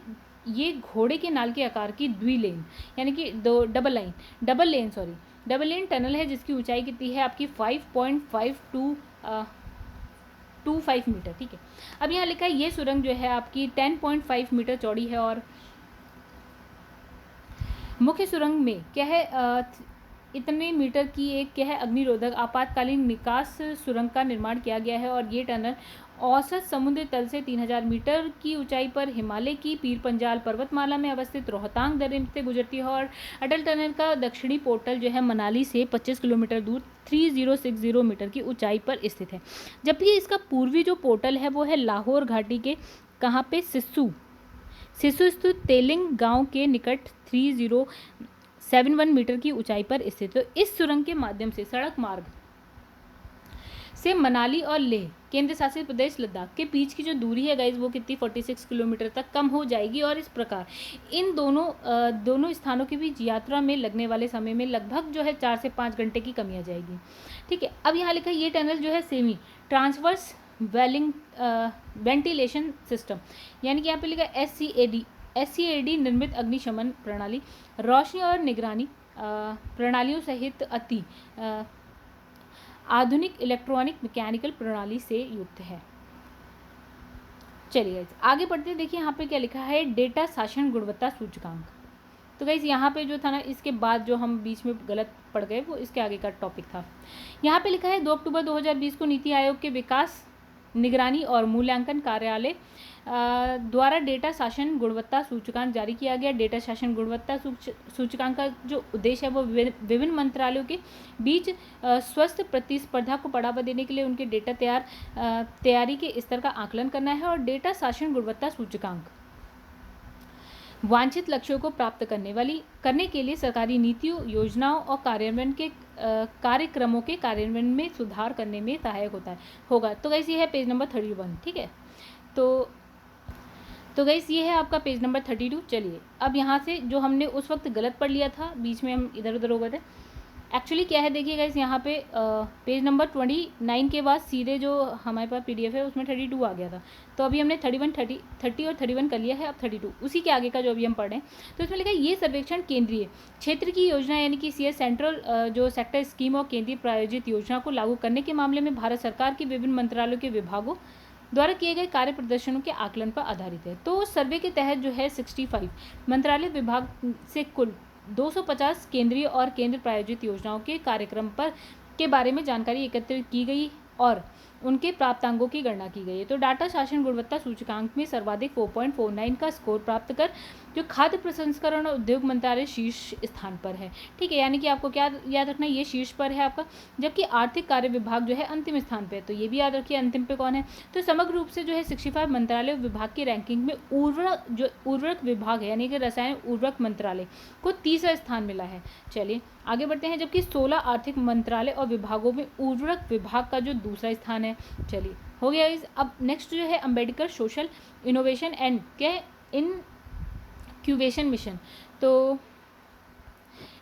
A: घोड़े के नाल के आकार की द्विलेन यानी कि डबल लेन टनल है जिसकी ऊंचाई कितनी है आपकी 5.525 मीटर। ठीक है, अब यहाँ लिखा है ये सुरंग जो है आपकी 10.5 मीटर चौड़ी है और मुख्य सुरंग में क्या है इतने मीटर की एक क्या है अग्निरोधक आपातकालीन निकास सुरंग का निर्माण किया गया है और ये टनल औसत समुद्र तल से 3000 मीटर की ऊंचाई पर हिमालय की पीर पंजाल पर्वतमाला में अवस्थित रोहतांग दर्रे से गुजरती है और अटल टनल का दक्षिणी पोर्टल जो है मनाली से 25 किलोमीटर दूर 3060 मीटर की ऊंचाई पर स्थित है। जबकि इसका पूर्वी जो पोर्टल है वो है लाहौर घाटी के कहाँ पे, सिस्सू स्थित तेलिंग गांव के निकट 3071 मीटर की ऊंचाई पर स्थित। तो इस सुरंग के माध्यम से सड़क मार्ग से मनाली और लेह केंद्र शासित प्रदेश लद्दाख के बीच की जो दूरी है गाइज वो कितनी 46 किलोमीटर तक कम हो जाएगी और इस प्रकार इन दोनों स्थानों के बीच यात्रा में लगने वाले समय में लगभग जो है 4 से 5 घंटे की कमी आ जाएगी। ठीक है, अब यहाँ लिखा है ये टनल जो है सेमी ट्रांसवर्स वेंटिलेशन सिस्टम यानी कि यहाँ पे लिखा है SCAD निर्मित अग्निशमन प्रणाली, रोशनी और निगरानी प्रणालियों सहित अति आधुनिक इलेक्ट्रॉनिक मैकेनिकल प्रणाली से युक्त है। चलिए आगे बढ़ते हैं, देखिए यहाँ पे क्या लिखा है, डेटा शासन गुणवत्ता सूचकांक। तो गाइस यहाँ पे जो था ना इसके बाद जो हम बीच में गलत पढ़ गए वो इसके आगे का टॉपिक था। यहाँ पे लिखा है 2 अक्टूबर 2020 को नीति आयोग के विकास निगरानी और मूल्यांकन कार्यालय द्वारा डेटा शासन गुणवत्ता सूचकांक जारी किया गया। डेटा शासन गुणवत्ता सूचकांक का जो उद्देश्य है वो विभिन्न मंत्रालयों के बीच स्वस्थ प्रतिस्पर्धा को बढ़ावा देने के लिए उनके डेटा तैयारी के स्तर का आकलन करना है और डेटा शासन गुणवत्ता सूचकांक वांछित लक्ष्यों को प्राप्त करने के लिए सरकारी नीतियों, योजनाओं और कार्यक्रमों के कार्यान्वयन में सुधार करने में सहायक होगा। तो गाइस ये है पेज नंबर 31। ठीक है, तो गाइस ये है आपका पेज नंबर 32। चलिए अब यहाँ से जो हमने उस वक्त गलत पढ़ लिया था, बीच में हम इधर उधर हो गए थे, एक्चुअली क्या है देखिए गाइस यहाँ पे पेज नंबर 29 के बाद सीधे जो हमारे पास PDF है उसमें 32 आ गया था। तो अभी हमने 30 और 31 कर लिया है, अब 32 उसी के आगे का जो अभी हम पढ़ रहे हैं। तो इसमें लिखा है ये सर्वेक्षण केंद्रीय क्षेत्र की योजना यानी कि CS सेंट्रल जो सेक्टर स्कीम और केंद्रीय प्रायोजित योजना को लागू करने के मामले में भारत सरकार के विभिन्न मंत्रालयों के विभागों द्वारा किए गए कार्य प्रदर्शनों के आकलन पर आधारित है। तो सर्वे के तहत जो है 65 मंत्रालय विभाग से कुल 250 केंद्रीय और केंद्र प्रायोजित योजनाओं के कार्यक्रम के बारे में जानकारी एकत्रित की गई और उनके प्राप्तांकों की गणना की गई है। तो डाटा शासन गुणवत्ता सूचकांक में सर्वाधिक 4.49 का स्कोर प्राप्त कर जो खाद्य प्रसंस्करण और उद्योग मंत्रालय शीर्ष स्थान पर है। ठीक है, यानी कि आपको क्या याद रखना है, ये शीर्ष पर है आपका, जबकि आर्थिक कार्य विभाग जो है अंतिम स्थान पे है। तो ये भी याद रखिए अंतिम पे कौन है। तो समग्र रूप से जो है 65 मंत्रालय विभाग की रैंकिंग में उर्वरक विभाग है, यानी कि रसायन उर्वरक मंत्रालय को 30वां स्थान मिला है। चलिए आगे बढ़ते हैं। जबकि 16 आर्थिक मंत्रालय और विभागों में उर्वरक विभाग का जो दूसरा स्थान है। चलिए हो गया इस। अब नेक्स्ट जो है अम्बेडकर सोशल इनोवेशन एंड क्या इंक्यूबेशन मिशन। तो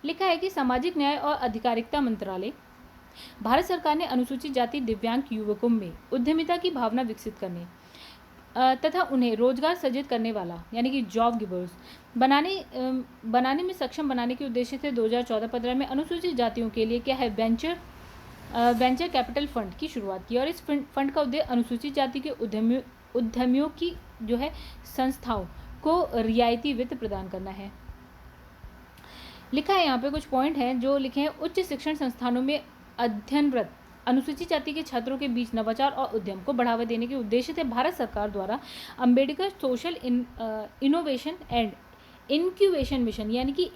A: लिखा है कि सामाजिक न्याय और अधिकारिता मंत्रालय, भारत सरकार ने अनुसूचित जाति दिव्यांग युवकों में उद्यमिता की भावना विकसित करने तथा उन्हें रोजगार सृजित करने वाला यानी कि जॉब गिवर्स बनाने में सक्षम बनाने के उद्देश्य से 2014-15 में अनुसूचित जातियों के लिए क्या है वेंचर कैपिटल फंड की शुरुआत की। और इस फंड का उद्देश्य अनुसूचित जाति के उद्यमियों की जो है संस्थाओं को रियायती वित्त प्रदान करना है। लिखा है यहाँ पे कुछ पॉइंट हैं जो लिखे हैं। उच्च शिक्षण संस्थानों में अध्ययनरत अनुसूचित जाति के छात्रों के बीच नवाचार और उद्यम को बढ़ावा देने के उद्देश्य से भारत सरकार द्वारा Ambedkar social innovation and incubation mission यानी कि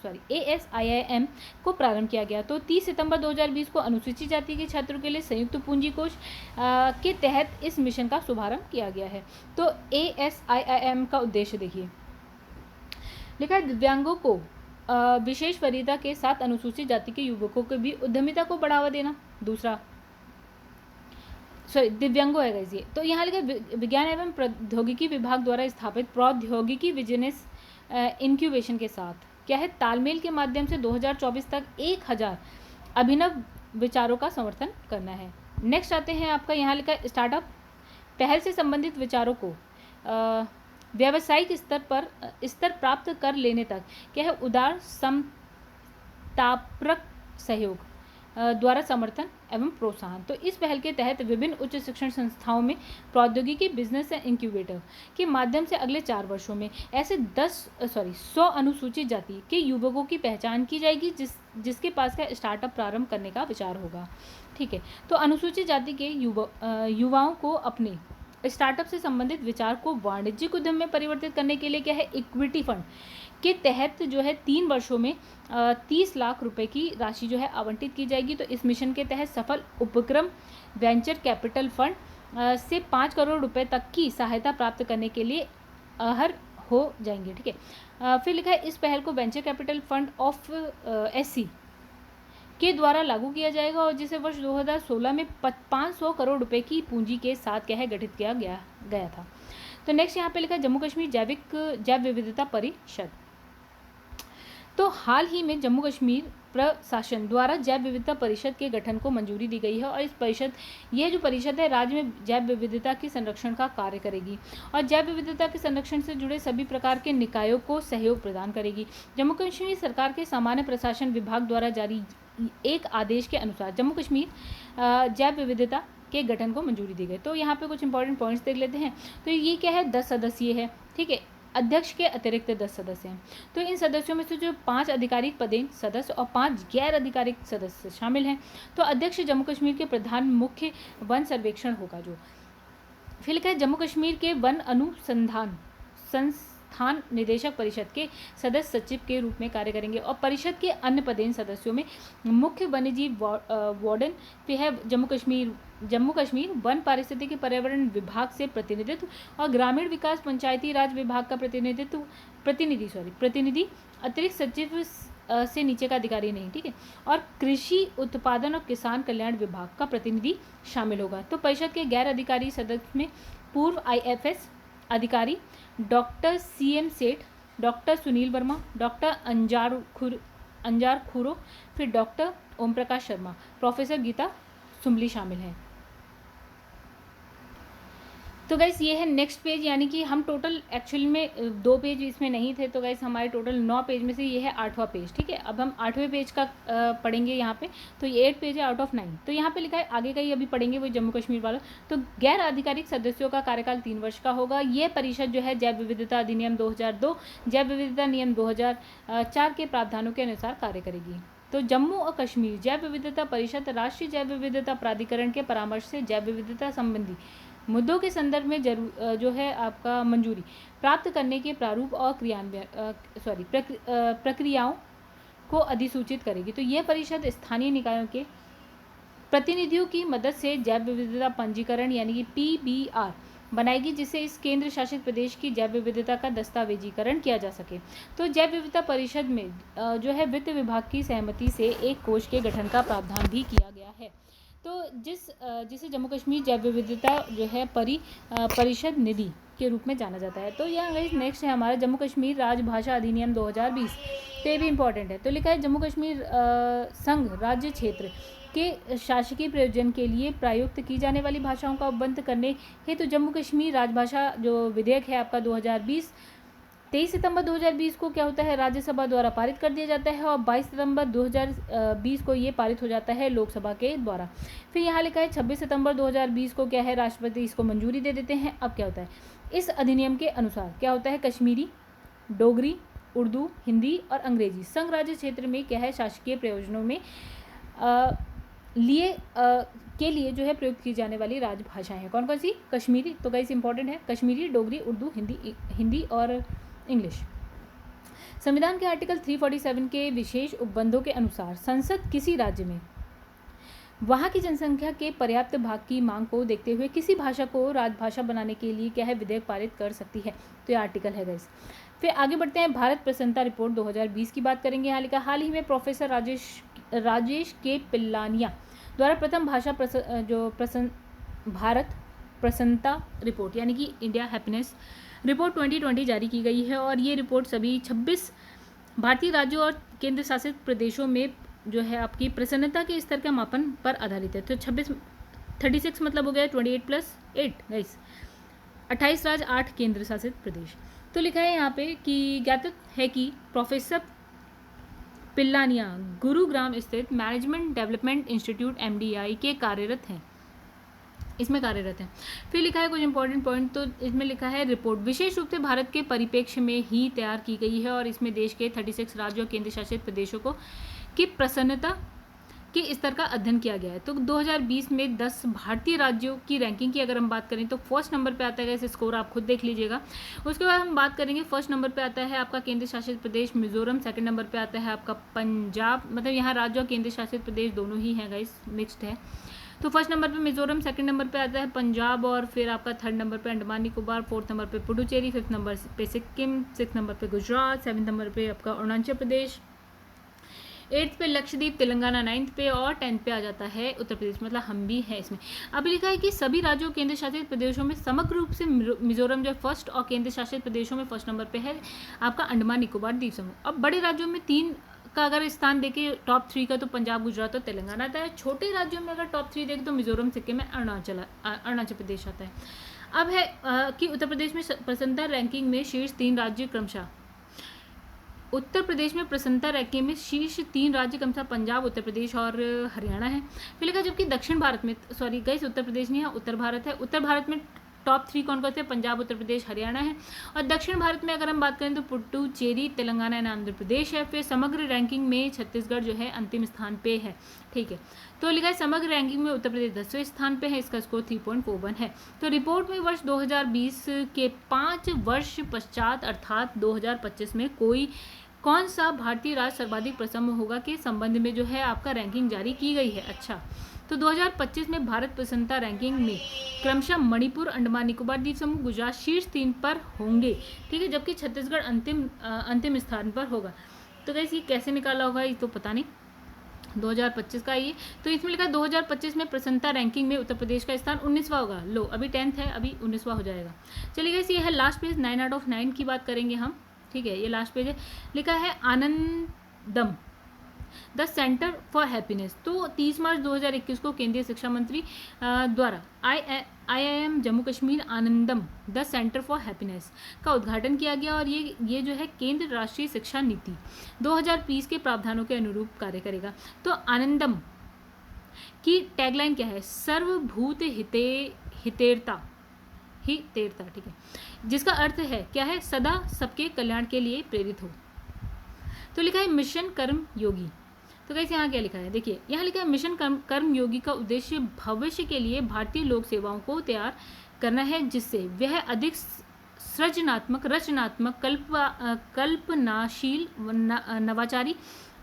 A: ASIIM को प्रारंभ किया गया। तो 30 सितंबर 2020 को अनुसूचित जाति के छात्रों के लिए संयुक्त पूंजी कोष के तहत इस मिशन का शुभारंभ किया गया है। तो ASIIM का उद्देश्य देखिए, लिखा है दिव्यांगों को विशेष वरीयता के साथ अनुसूचित जाति के युवकों के भी उद्यमिता को बढ़ावा देना। दूसरा दिव्यांगों है गाइस ये। तो यहाँ लिखा विज्ञान एवं प्रौद्योगिकी विभाग द्वारा स्थापित प्रौद्योगिकी बिजनेस इंक्यूबेशन के साथ क्या है तालमेल के माध्यम से 2024 तक 1000 अभिनव विचारों का समर्थन करना है। नेक्स्ट आते हैं आपका यहाँ लिखा स्टार्टअप पहल से संबंधित विचारों को व्यावसायिक स्तर प्राप्त कर लेने तक क्या है उदार समतापरक सहयोग द्वारा समर्थन एवं प्रोत्साहन। तो इस पहल के तहत विभिन्न उच्च शिक्षण संस्थाओं में प्रौद्योगिकी बिजनेस इंक्यूबेटर के माध्यम से अगले 4 वर्षों में ऐसे 100 अनुसूचित जाति के युवकों की पहचान की जाएगी जिसके पास का स्टार्टअप प्रारंभ करने का विचार होगा। ठीक है, तो अनुसूचित जाति के युवाओं को अपने स्टार्टअप से संबंधित विचार को वाणिज्यिक उद्यम में परिवर्तित करने के लिए क्या है इक्विटी फंड के तहत जो है 3 वर्षों में 30 लाख रुपए की राशि जो है आवंटित की जाएगी। तो इस मिशन के तहत सफल उपक्रम वेंचर कैपिटल फंड से 5 करोड़ रुपए तक की सहायता प्राप्त करने के लिए अर्ह हो जाएंगे। ठीक है, फिर लिखा है इस पहल को venture capital fund of SC के द्वारा लागू किया जाएगा और जिसे वर्ष 2016 में 500 करोड़ रुपए की पूंजी के साथ क्या है गठित किया गया था। तो नेक्स्ट यहाँ पे लिखा जम्मू कश्मीर जैव विविधता परिषद। तो हाल ही में जम्मू कश्मीर प्रशासन द्वारा जैव विविधता परिषद के गठन को मंजूरी दी गई है और यह जो परिषद है राज्य में जैव विविधता के संरक्षण का कार्य करेगी और जैव विविधता के संरक्षण से जुड़े सभी प्रकार के निकायों को सहयोग प्रदान करेगी। जम्मू कश्मीर सरकार के सामान्य प्रशासन विभाग द्वारा जारी एक आदेश के अनुसार जम्मू कश्मीर जैव विविधता के गठन को मंजूरी दी गई। तो यहाँ पे कुछ इंपॉर्टेंट पॉइंट्स देख लेते हैं। तो ये क्या है 10 सदस्यीय है। ठीक है, अध्यक्ष के अतिरिक्त 10 सदस्य हैं। तो इन सदस्यों में से जो 5 आधिकारिक पदेन सदस्य और 5 गैर आधिकारिक सदस्य शामिल हैं। तो अध्यक्ष जम्मू कश्मीर के प्रधान मुख्य वन सर्वेक्षण होगा जो। फिर लिखा है जम्मू कश्मीर के वन अनुसंधान संस्थान निदेशक परिषद के सदस्य सचिव के रूप में कार्य करेंगे और परिषद के अन्य पदेन सदस्यों में मुख्य वन्यजीव वार्डन पे है जम्मू कश्मीर वन पारिस्थितिकी पर्यावरण विभाग से प्रतिनिधित्व और ग्रामीण विकास पंचायती राज विभाग का प्रतिनिधि अतिरिक्त सचिव से नीचे का अधिकारी नहीं। ठीक है, और कृषि उत्पादन और किसान कल्याण विभाग का प्रतिनिधि शामिल होगा। तो परिषद के गैर अधिकारी सदस्य में पूर्व IFS अधिकारी डॉक्टर CM सेठ, डॉक्टर सुनील वर्मा, डॉक्टर अंजार खुरो, फिर डॉक्टर ओम प्रकाश शर्मा, प्रोफेसर गीता सुम्बली शामिल हैं। तो गाइस ये है नेक्स्ट पेज, यानी कि हम टोटल एक्चुअली में 2 पेज इसमें नहीं थे। तो गाइस हमारे टोटल 9 पेज में से ये है 8वां पेज। ठीक है, अब हम 8वें पेज का पढ़ेंगे यहाँ पे। तो ये 8 पेज है आउट ऑफ 9। तो यहाँ पे लिखा है आगे का ही अभी पढ़ेंगे वो जम्मू कश्मीर वाला। तो गैर आधिकारिक सदस्यों का कार्यकाल 3 वर्ष का होगा। ये परिषद जो है जैव विविधता अधिनियम 2002 जैव विविधता नियम 2004 के प्रावधानों के अनुसार कार्य करेगी। तो जम्मू और कश्मीर जैव विविधता परिषद राष्ट्रीय जैव विविधता प्राधिकरण के परामर्श से जैव विविधता संबंधी मुद्दों के संदर्भ में जो है आपका मंजूरी प्राप्त करने के प्रारूप और प्रक्रियाओं को अधिसूचित करेगी। तो यह परिषद स्थानीय निकायों के प्रतिनिधियों की मदद से जैव विविधता पंजीकरण यानी कि PBR बनाएगी, जिससे इस केंद्र शासित प्रदेश की जैव विविधता का दस्तावेजीकरण किया जा सके। तो जैव विविधता परिषद में जो है वित्त विभाग की सहमति से एक कोष के गठन का प्रावधान भी किया गया है। तो जिसे जम्मू कश्मीर जैव विविधता जो है परिषद निधि के रूप में जाना जाता है। तो यहाँ नेक्स्ट है हमारा जम्मू कश्मीर राजभाषा अधिनियम 2020। तो ये भी इंपॉर्टेंट है। तो लिखा है जम्मू कश्मीर संघ राज्य क्षेत्र के शासकीय प्रयोजन के लिए प्रयुक्त की जाने वाली भाषाओं का उपबंध करने हेतु जम्मू कश्मीर राजभाषा जो विधेयक है आपका 2020 23 सितंबर 2020 को क्या होता है राज्यसभा द्वारा पारित कर दिया जाता है और 22 सितंबर 2020 को ये पारित हो जाता है लोकसभा के द्वारा। फिर यहाँ लिखा है 26 सितंबर 2020 को क्या है राष्ट्रपति इसको मंजूरी दे देते हैं। अब क्या होता है इस अधिनियम के अनुसार क्या होता है कश्मीरी, डोगरी, उर्दू, हिंदी और अंग्रेजी संघ राज्य क्षेत्र में क्या है शासकीय प्रयोजनों में के लिए जो है प्रयुक्त की जाने वाली राजभाषाएं हैं। कौन कौन सी? कश्मीरी, तो गाइस इंपॉर्टेंट है, कश्मीरी, डोगरी, उर्दू, हिंदी और इंग्लिश। संविधान के आर्टिकल 347 के विशेष उपबंधों के अनुसार संसद किसी राज्य में वहाँ की जनसंख्या के पर्याप्त भाग की मांग को देखते हुए किसी भाषा को राजभाषा बनाने के लिए क्या है विधेयक पारित कर सकती है। तो ये आर्टिकल है गाइस। फिर आगे बढ़ते हैं, भारत प्रसन्नता रिपोर्ट 2020 की बात करेंगे। यहाँ लिखा हाल ही में प्रोफेसर राजेश के पिल्लानिया द्वारा प्रथम भाषा भारत प्रसन्नता रिपोर्ट यानी कि इंडिया हैप्पीनेस रिपोर्ट 2020 जारी की गई है और ये रिपोर्ट सभी 26 भारतीय राज्यों और केंद्र शासित प्रदेशों में जो है आपकी प्रसन्नता के स्तर का मापन पर आधारित है। तो 36 मतलब हो गया 28 + 8 गाइस, 28 राज्य 8 केंद्र शासित प्रदेश। तो लिखा है यहाँ पे कि ज्ञात है कि प्रोफेसर पिल्लानिया गुरुग्राम स्थित मैनेजमेंट डेवलपमेंट इंस्टीट्यूट MDI के इसमें कार्यरत हैं। फिर लिखा है कुछ इंपॉर्टेंट पॉइंट, तो इसमें लिखा है रिपोर्ट विशेष रूप से भारत के परिप्रेक्ष्य में ही तैयार की गई है और इसमें देश के 36 राज्यों और केंद्र शासित प्रदेशों की प्रसन्नता के स्तर का अध्ययन किया गया है। तो 2020 में 10 भारतीय राज्यों की रैंकिंग की अगर हम बात करें तो फर्स्ट नंबर पे आता है, इसे स्कोर आप खुद देख लीजिएगा। उसके बाद हम बात करेंगे फर्स्ट नंबर पे आता है आपका केंद्र शासित प्रदेश मिजोरम, सेकंड नंबर पे आता है आपका पंजाब, मतलब यहाँ राज्य और केंद्र शासित प्रदेश दोनों ही हैं गाइस, मिक्स्ड है। तो फर्स्ट नंबर पे मिजोरम, सेकंड नंबर पे आता है पंजाब और फिर आपका थर्ड नंबर पे अंडमान निकोबार, फोर्थ नंबर पे पुडुचेरी, फिफ्थ नंबर पे सिक्किम, सिक्स नंबर पे गुजरात, सेवन्थ नंबर पे आपका अरुणाचल प्रदेश, 8th पे लक्षद्वीप, तेलंगाना 9th पे और 10th पे आ जाता है उत्तर प्रदेश, मतलब हम भी हैं इसमें। अब लिखा है कि सभी राज्यों केंद्र शासित प्रदेशों में समग्र रूप से मिजोरम जो फर्स्ट और केंद्र शासित प्रदेशों में फर्स्ट नंबर पे है आपका अंडमान निकोबार द्वीप समूह। अब बड़े राज्यों में 3 का अगर स्थान देखें टॉप 3 का तो पंजाब, गुजरात और तेलंगाना आता है। छोटे राज्यों में अगर टॉप 3 देखें तो मिजोरम, सिक्किम में अरुणाचल प्रदेश आता है। अब है कि उत्तर प्रदेश में प्रसन्नता रैंकिंग में शीर्ष 3 राज्य क्रमशः उत्तर प्रदेश में प्रसन्नता रैंकिंग में शीर्ष 3 राज्य क्रमशः पंजाब, उत्तर प्रदेश और हरियाणा है। फिर लिखा जबकि दक्षिण भारत में गाइस उत्तर प्रदेश नहीं है, उत्तर भारत है। उत्तर भारत में टॉप 3 कौन कौन से? पंजाब, उत्तर प्रदेश, हरियाणा है। और दक्षिण भारत में अगर हम बात करें तो पुडुचेरी, तेलंगाना एंड आंध्र प्रदेश है। फिर समग्र रैंकिंग में छत्तीसगढ़ जो है अंतिम स्थान पे है। ठीक है, तो लिखा है समग्र रैंकिंग में उत्तर प्रदेश 10वें स्थान पे है, इसका स्कोर 3.41 है। तो रिपोर्ट में वर्ष 2020 के 5 वर्ष पश्चात अर्थात 2025 में कौन सा भारतीय राज्य सर्वाधिक प्रसन्न होगा के संबंध में जो है आपका रैंकिंग जारी की गई है। अच्छा, तो 2025 में भारत प्रसन्नता रैंकिंग में क्रमशः मणिपुर, अंडमान निकोबार द्वीप समूह, गुजरात शीर्ष 3 पर होंगे। ठीक है, जबकि छत्तीसगढ़ अंतिम स्थान पर होगा। तो गाइस ये कैसे निकाला होगा ये तो पता नहीं, 2025 का ये। तो इसमें लिखा 2025 में प्रसन्नता रैंकिंग में उत्तर प्रदेश का स्थान 19वां होगा। लो अभी 10th है, अभी 19वां हो जाएगा। चलिए गाइस ये है लास्ट पेज, 9 out of 9 की बात करेंगे हम। ठीक है, ये लास्ट पेज है। लिखा है आनंदम द सेंटर फॉर हैप्पीनेस। तो 30 मार्च 2021 को केंद्रीय शिक्षा मंत्री द्वारा IIM Jammu Kashmir Anandam the centre for happiness का उद्घाटन किया गया और ये जो है केंद्र राष्ट्रीय शिक्षा नीति 2020 के प्रावधानों के अनुरूप कार्य करेगा। तो आनंदम की टैगलाइन क्या है? सर्वभूत हितेरता। ठीक है, जिसका अर्थ है क्या है? सदा सबके कल्याण के लिए प्रेरित हो। तो लिखा है मिशन कर्म योगी। तो कैसे यहाँ क्या लिखा है, देखिए यहाँ लिखा है मिशन कर्मयोगी का उद्देश्य भविष्य के लिए भारतीय लोक सेवाओं को तैयार करना है, जिससे वह अधिक सृजनात्मक, रचनात्मक, कल्पनाशील, नवाचारी,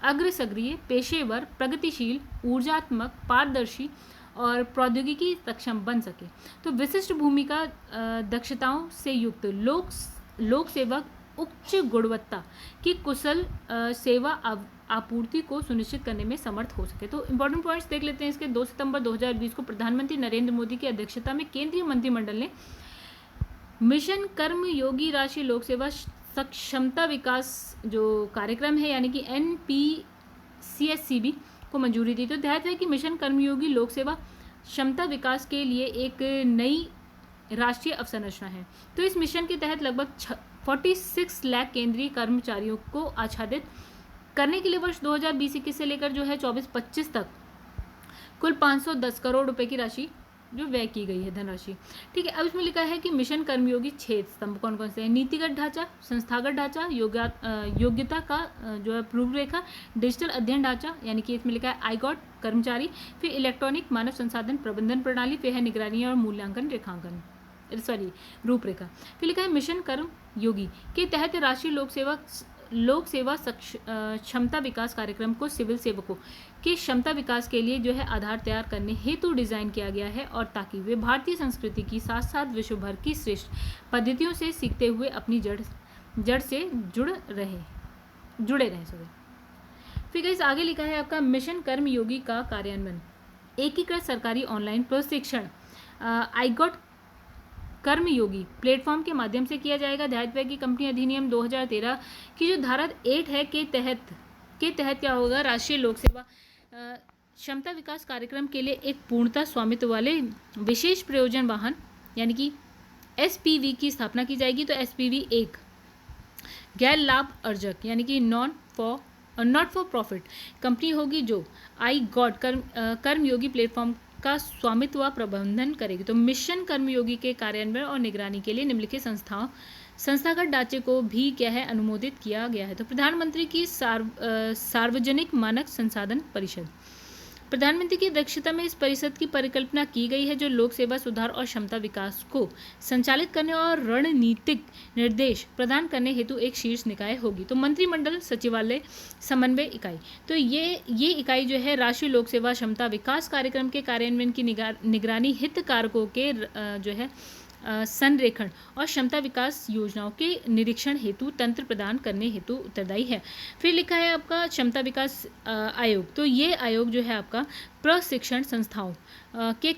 A: अग्रसक्रिय, पेशेवर, प्रगतिशील, ऊर्जात्मक, पारदर्शी और प्रौद्योगिकी सक्षम बन सके। तो विशिष्ट भूमिका दक्षताओं से युक्त लोक सेवक उच्च गुणवत्ता की कुशल सेवा आपूर्ति को सुनिश्चित करने में समर्थ हो सके। तो इंपॉर्टेंट पॉइंट्स देख लेते हैं इसके। 2 सितंबर 2020 को प्रधानमंत्री नरेंद्र मोदी की अध्यक्षता में केंद्रीय मंत्रिमंडल ने मिशन कर्मयोगी राष्ट्रीय लोक सेवा सक्षमता विकास जो कार्यक्रम है यानी कि NPCSCB को मंजूरी दी। तो ध्यान है कि मिशन कर्मयोगी लोक सेवा क्षमता विकास के लिए एक नई राष्ट्रीय अवसंरचना है। तो इस मिशन के तहत लगभग 46 लाख केंद्रीय कर्मचारियों को आच्छादित करने के लिए वर्ष 2020-21 से लेकर जो है 24-25 तक कुल 510 करोड़ रुपए की राशि जो व्यय की गई है, धनराशि। ठीक है, अब इसमें लिखा है कि मिशन कर्मयोगी 6 स्तंभ कौन कौन से हैं? नीतिगत ढांचा, संस्थागत ढांचा, योग्यता का जो है रूपरेखा, डिजिटल अध्ययन ढांचा यानी कि इसमें लिखा है आईगॉट कर्मचारी, फिर इलेक्ट्रॉनिक मानव संसाधन प्रबंधन प्रणाली, फिर है निगरानी और मूल्यांकन रूपरेखा। फिर लिखा है मिशन कर्मयोगी के तहत राष्ट्रीय लोक सेवा क्षमता विकास कार्यक्रम को सिविल सेवकों के क्षमता विकास के लिए जो है आधार तैयार करने हेतु डिजाइन किया गया है, और ताकि वे भारतीय संस्कृति की साथ साथ विश्व भर की श्रेष्ठ पद्धतियों से सीखते हुए अपनी जड़ से जुड़े रहें। फिर गाइस आगे लिखा है आपका मिशन कर्मयोगी का कार्यान्वयन एकीकृत सरकारी ऑनलाइन प्रशिक्षण आईगॉट कर्मयोगी प्लेटफॉर्म के माध्यम से किया जाएगा। ध्यान रखें कि कंपनी अधिनियम 2013 की जो धारा 8 है के तहत क्या होगा, राष्ट्रीय लोक सेवा क्षमता विकास कार्यक्रम के लिए एक पूर्णतः स्वामित्व वाले विशेष प्रयोजन वाहन यानी कि SPV की स्थापना की जाएगी। तो SPV एक गैर लाभ अर्जक यानी कि नॉट फॉर प्रॉफिट कंपनी होगी जो आईगॉट कर्मयोगी प्लेटफॉर्म का स्वामित्व व प्रबंधन करेगी। तो मिशन कर्मयोगी के कार्यान्वयन और निगरानी के लिए निम्नलिखित संस्थागत ढांचे को भी क्या है अनुमोदित किया गया है। तो प्रधानमंत्री की सार्वजनिक मानक संसाधन परिषद, प्रधानमंत्री की अध्यक्षता में इस परिषद की परिकल्पना की गई है जो लोक सेवा सुधार और क्षमता विकास को संचालित करने और रणनीतिक निर्देश प्रदान करने हेतु एक शीर्ष निकाय होगी। तो मंत्रिमंडल सचिवालय समन्वय इकाई, तो ये इकाई जो है राष्ट्रीय लोक सेवा क्षमता विकास कार्यक्रम के कार्यान्वयन की निगरानी हितधारकों के जो है संरेखण और क्षमता विकास योजनाओं के निरीक्षण हेतु तंत्र प्रदान करने हेतु उत्तरदायी है। फिर लिखा है आपका क्षमता विकास आयोग, तो ये आयोग जो है आपका प्रशिक्षण संस्थाओं के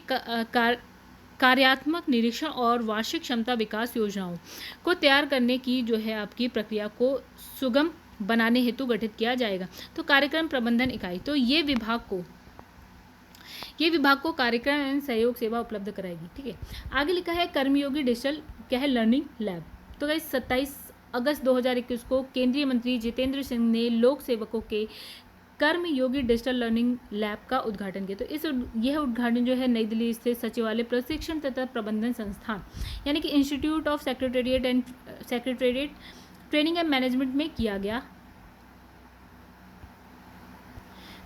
A: कार्यात्मक निरीक्षण और वार्षिक क्षमता विकास योजनाओं को तैयार करने की जो है आपकी प्रक्रिया को सुगम बनाने हेतु गठित किया जाएगा। तो कार्यक्रम प्रबंधन इकाई, तो ये विभाग को कार्यक्रम एवं सहयोग सेवा उपलब्ध कराएगी। ठीक है, आगे लिखा है कर्मयोगी डिजिटल क्या है लर्निंग लैब। तो गाइस 27 अगस्त 2021 को केंद्रीय मंत्री जितेंद्र सिंह ने लोक सेवकों के कर्मयोगी डिजिटल लर्निंग लैब का उद्घाटन किया। तो यह उद्घाटन जो है नई दिल्ली स्थित सचिवालय प्रशिक्षण तथा प्रबंधन संस्थान यानी कि institute of secretariat training and management में किया गया।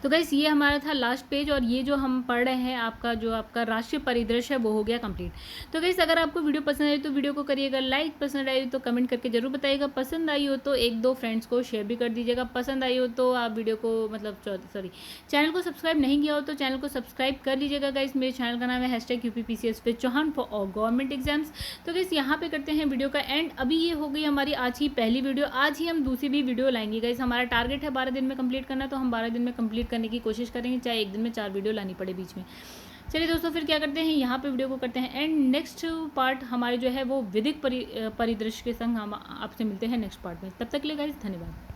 A: तो गाइस ये हमारा था लास्ट पेज, और ये जो हम पढ़ रहे हैं आपका राष्ट्रीय परिदृश्य है वो हो गया कंप्लीट। तो गाइस अगर आपको वीडियो पसंद आई तो वीडियो को करिएगा लाइक, पसंद आई तो कमेंट करके जरूर बताइएगा, पसंद आई हो तो 1-2 फ्रेंड्स को शेयर भी कर दीजिएगा, पसंद आई हो तो आप वीडियो को चैनल को सब्सक्राइब नहीं किया हो तो चैनल को सब्सक्राइब कर लीजिएगा। गाइस मेरे चैनल का नाम है #UPPCS with Chauhan for all government exams. तो गाइस यहाँ पे करते हैं वीडियो का एंड। अभी ये हो गई हमारी आज ही पहली वीडियो, आज ही हम दूसरी भी वीडियो लाएंगे। गाइस हमारा टारगेट है 12 दिन में कंप्लीट करना, तो हम 12 दिन में कंप्लीट करने की कोशिश करेंगे, चाहे एक दिन में 4 वीडियो लानी पड़े बीच में। चलिए दोस्तों फिर क्या करते हैं, यहाँ पे वीडियो को करते हैं एंड। नेक्स्ट पार्ट हमारे जो है वो विधिक परिदृश्य के संग हम आपसे मिलते हैं नेक्स्ट पार्ट में। तब तक के लिए गाइस धन्यवाद।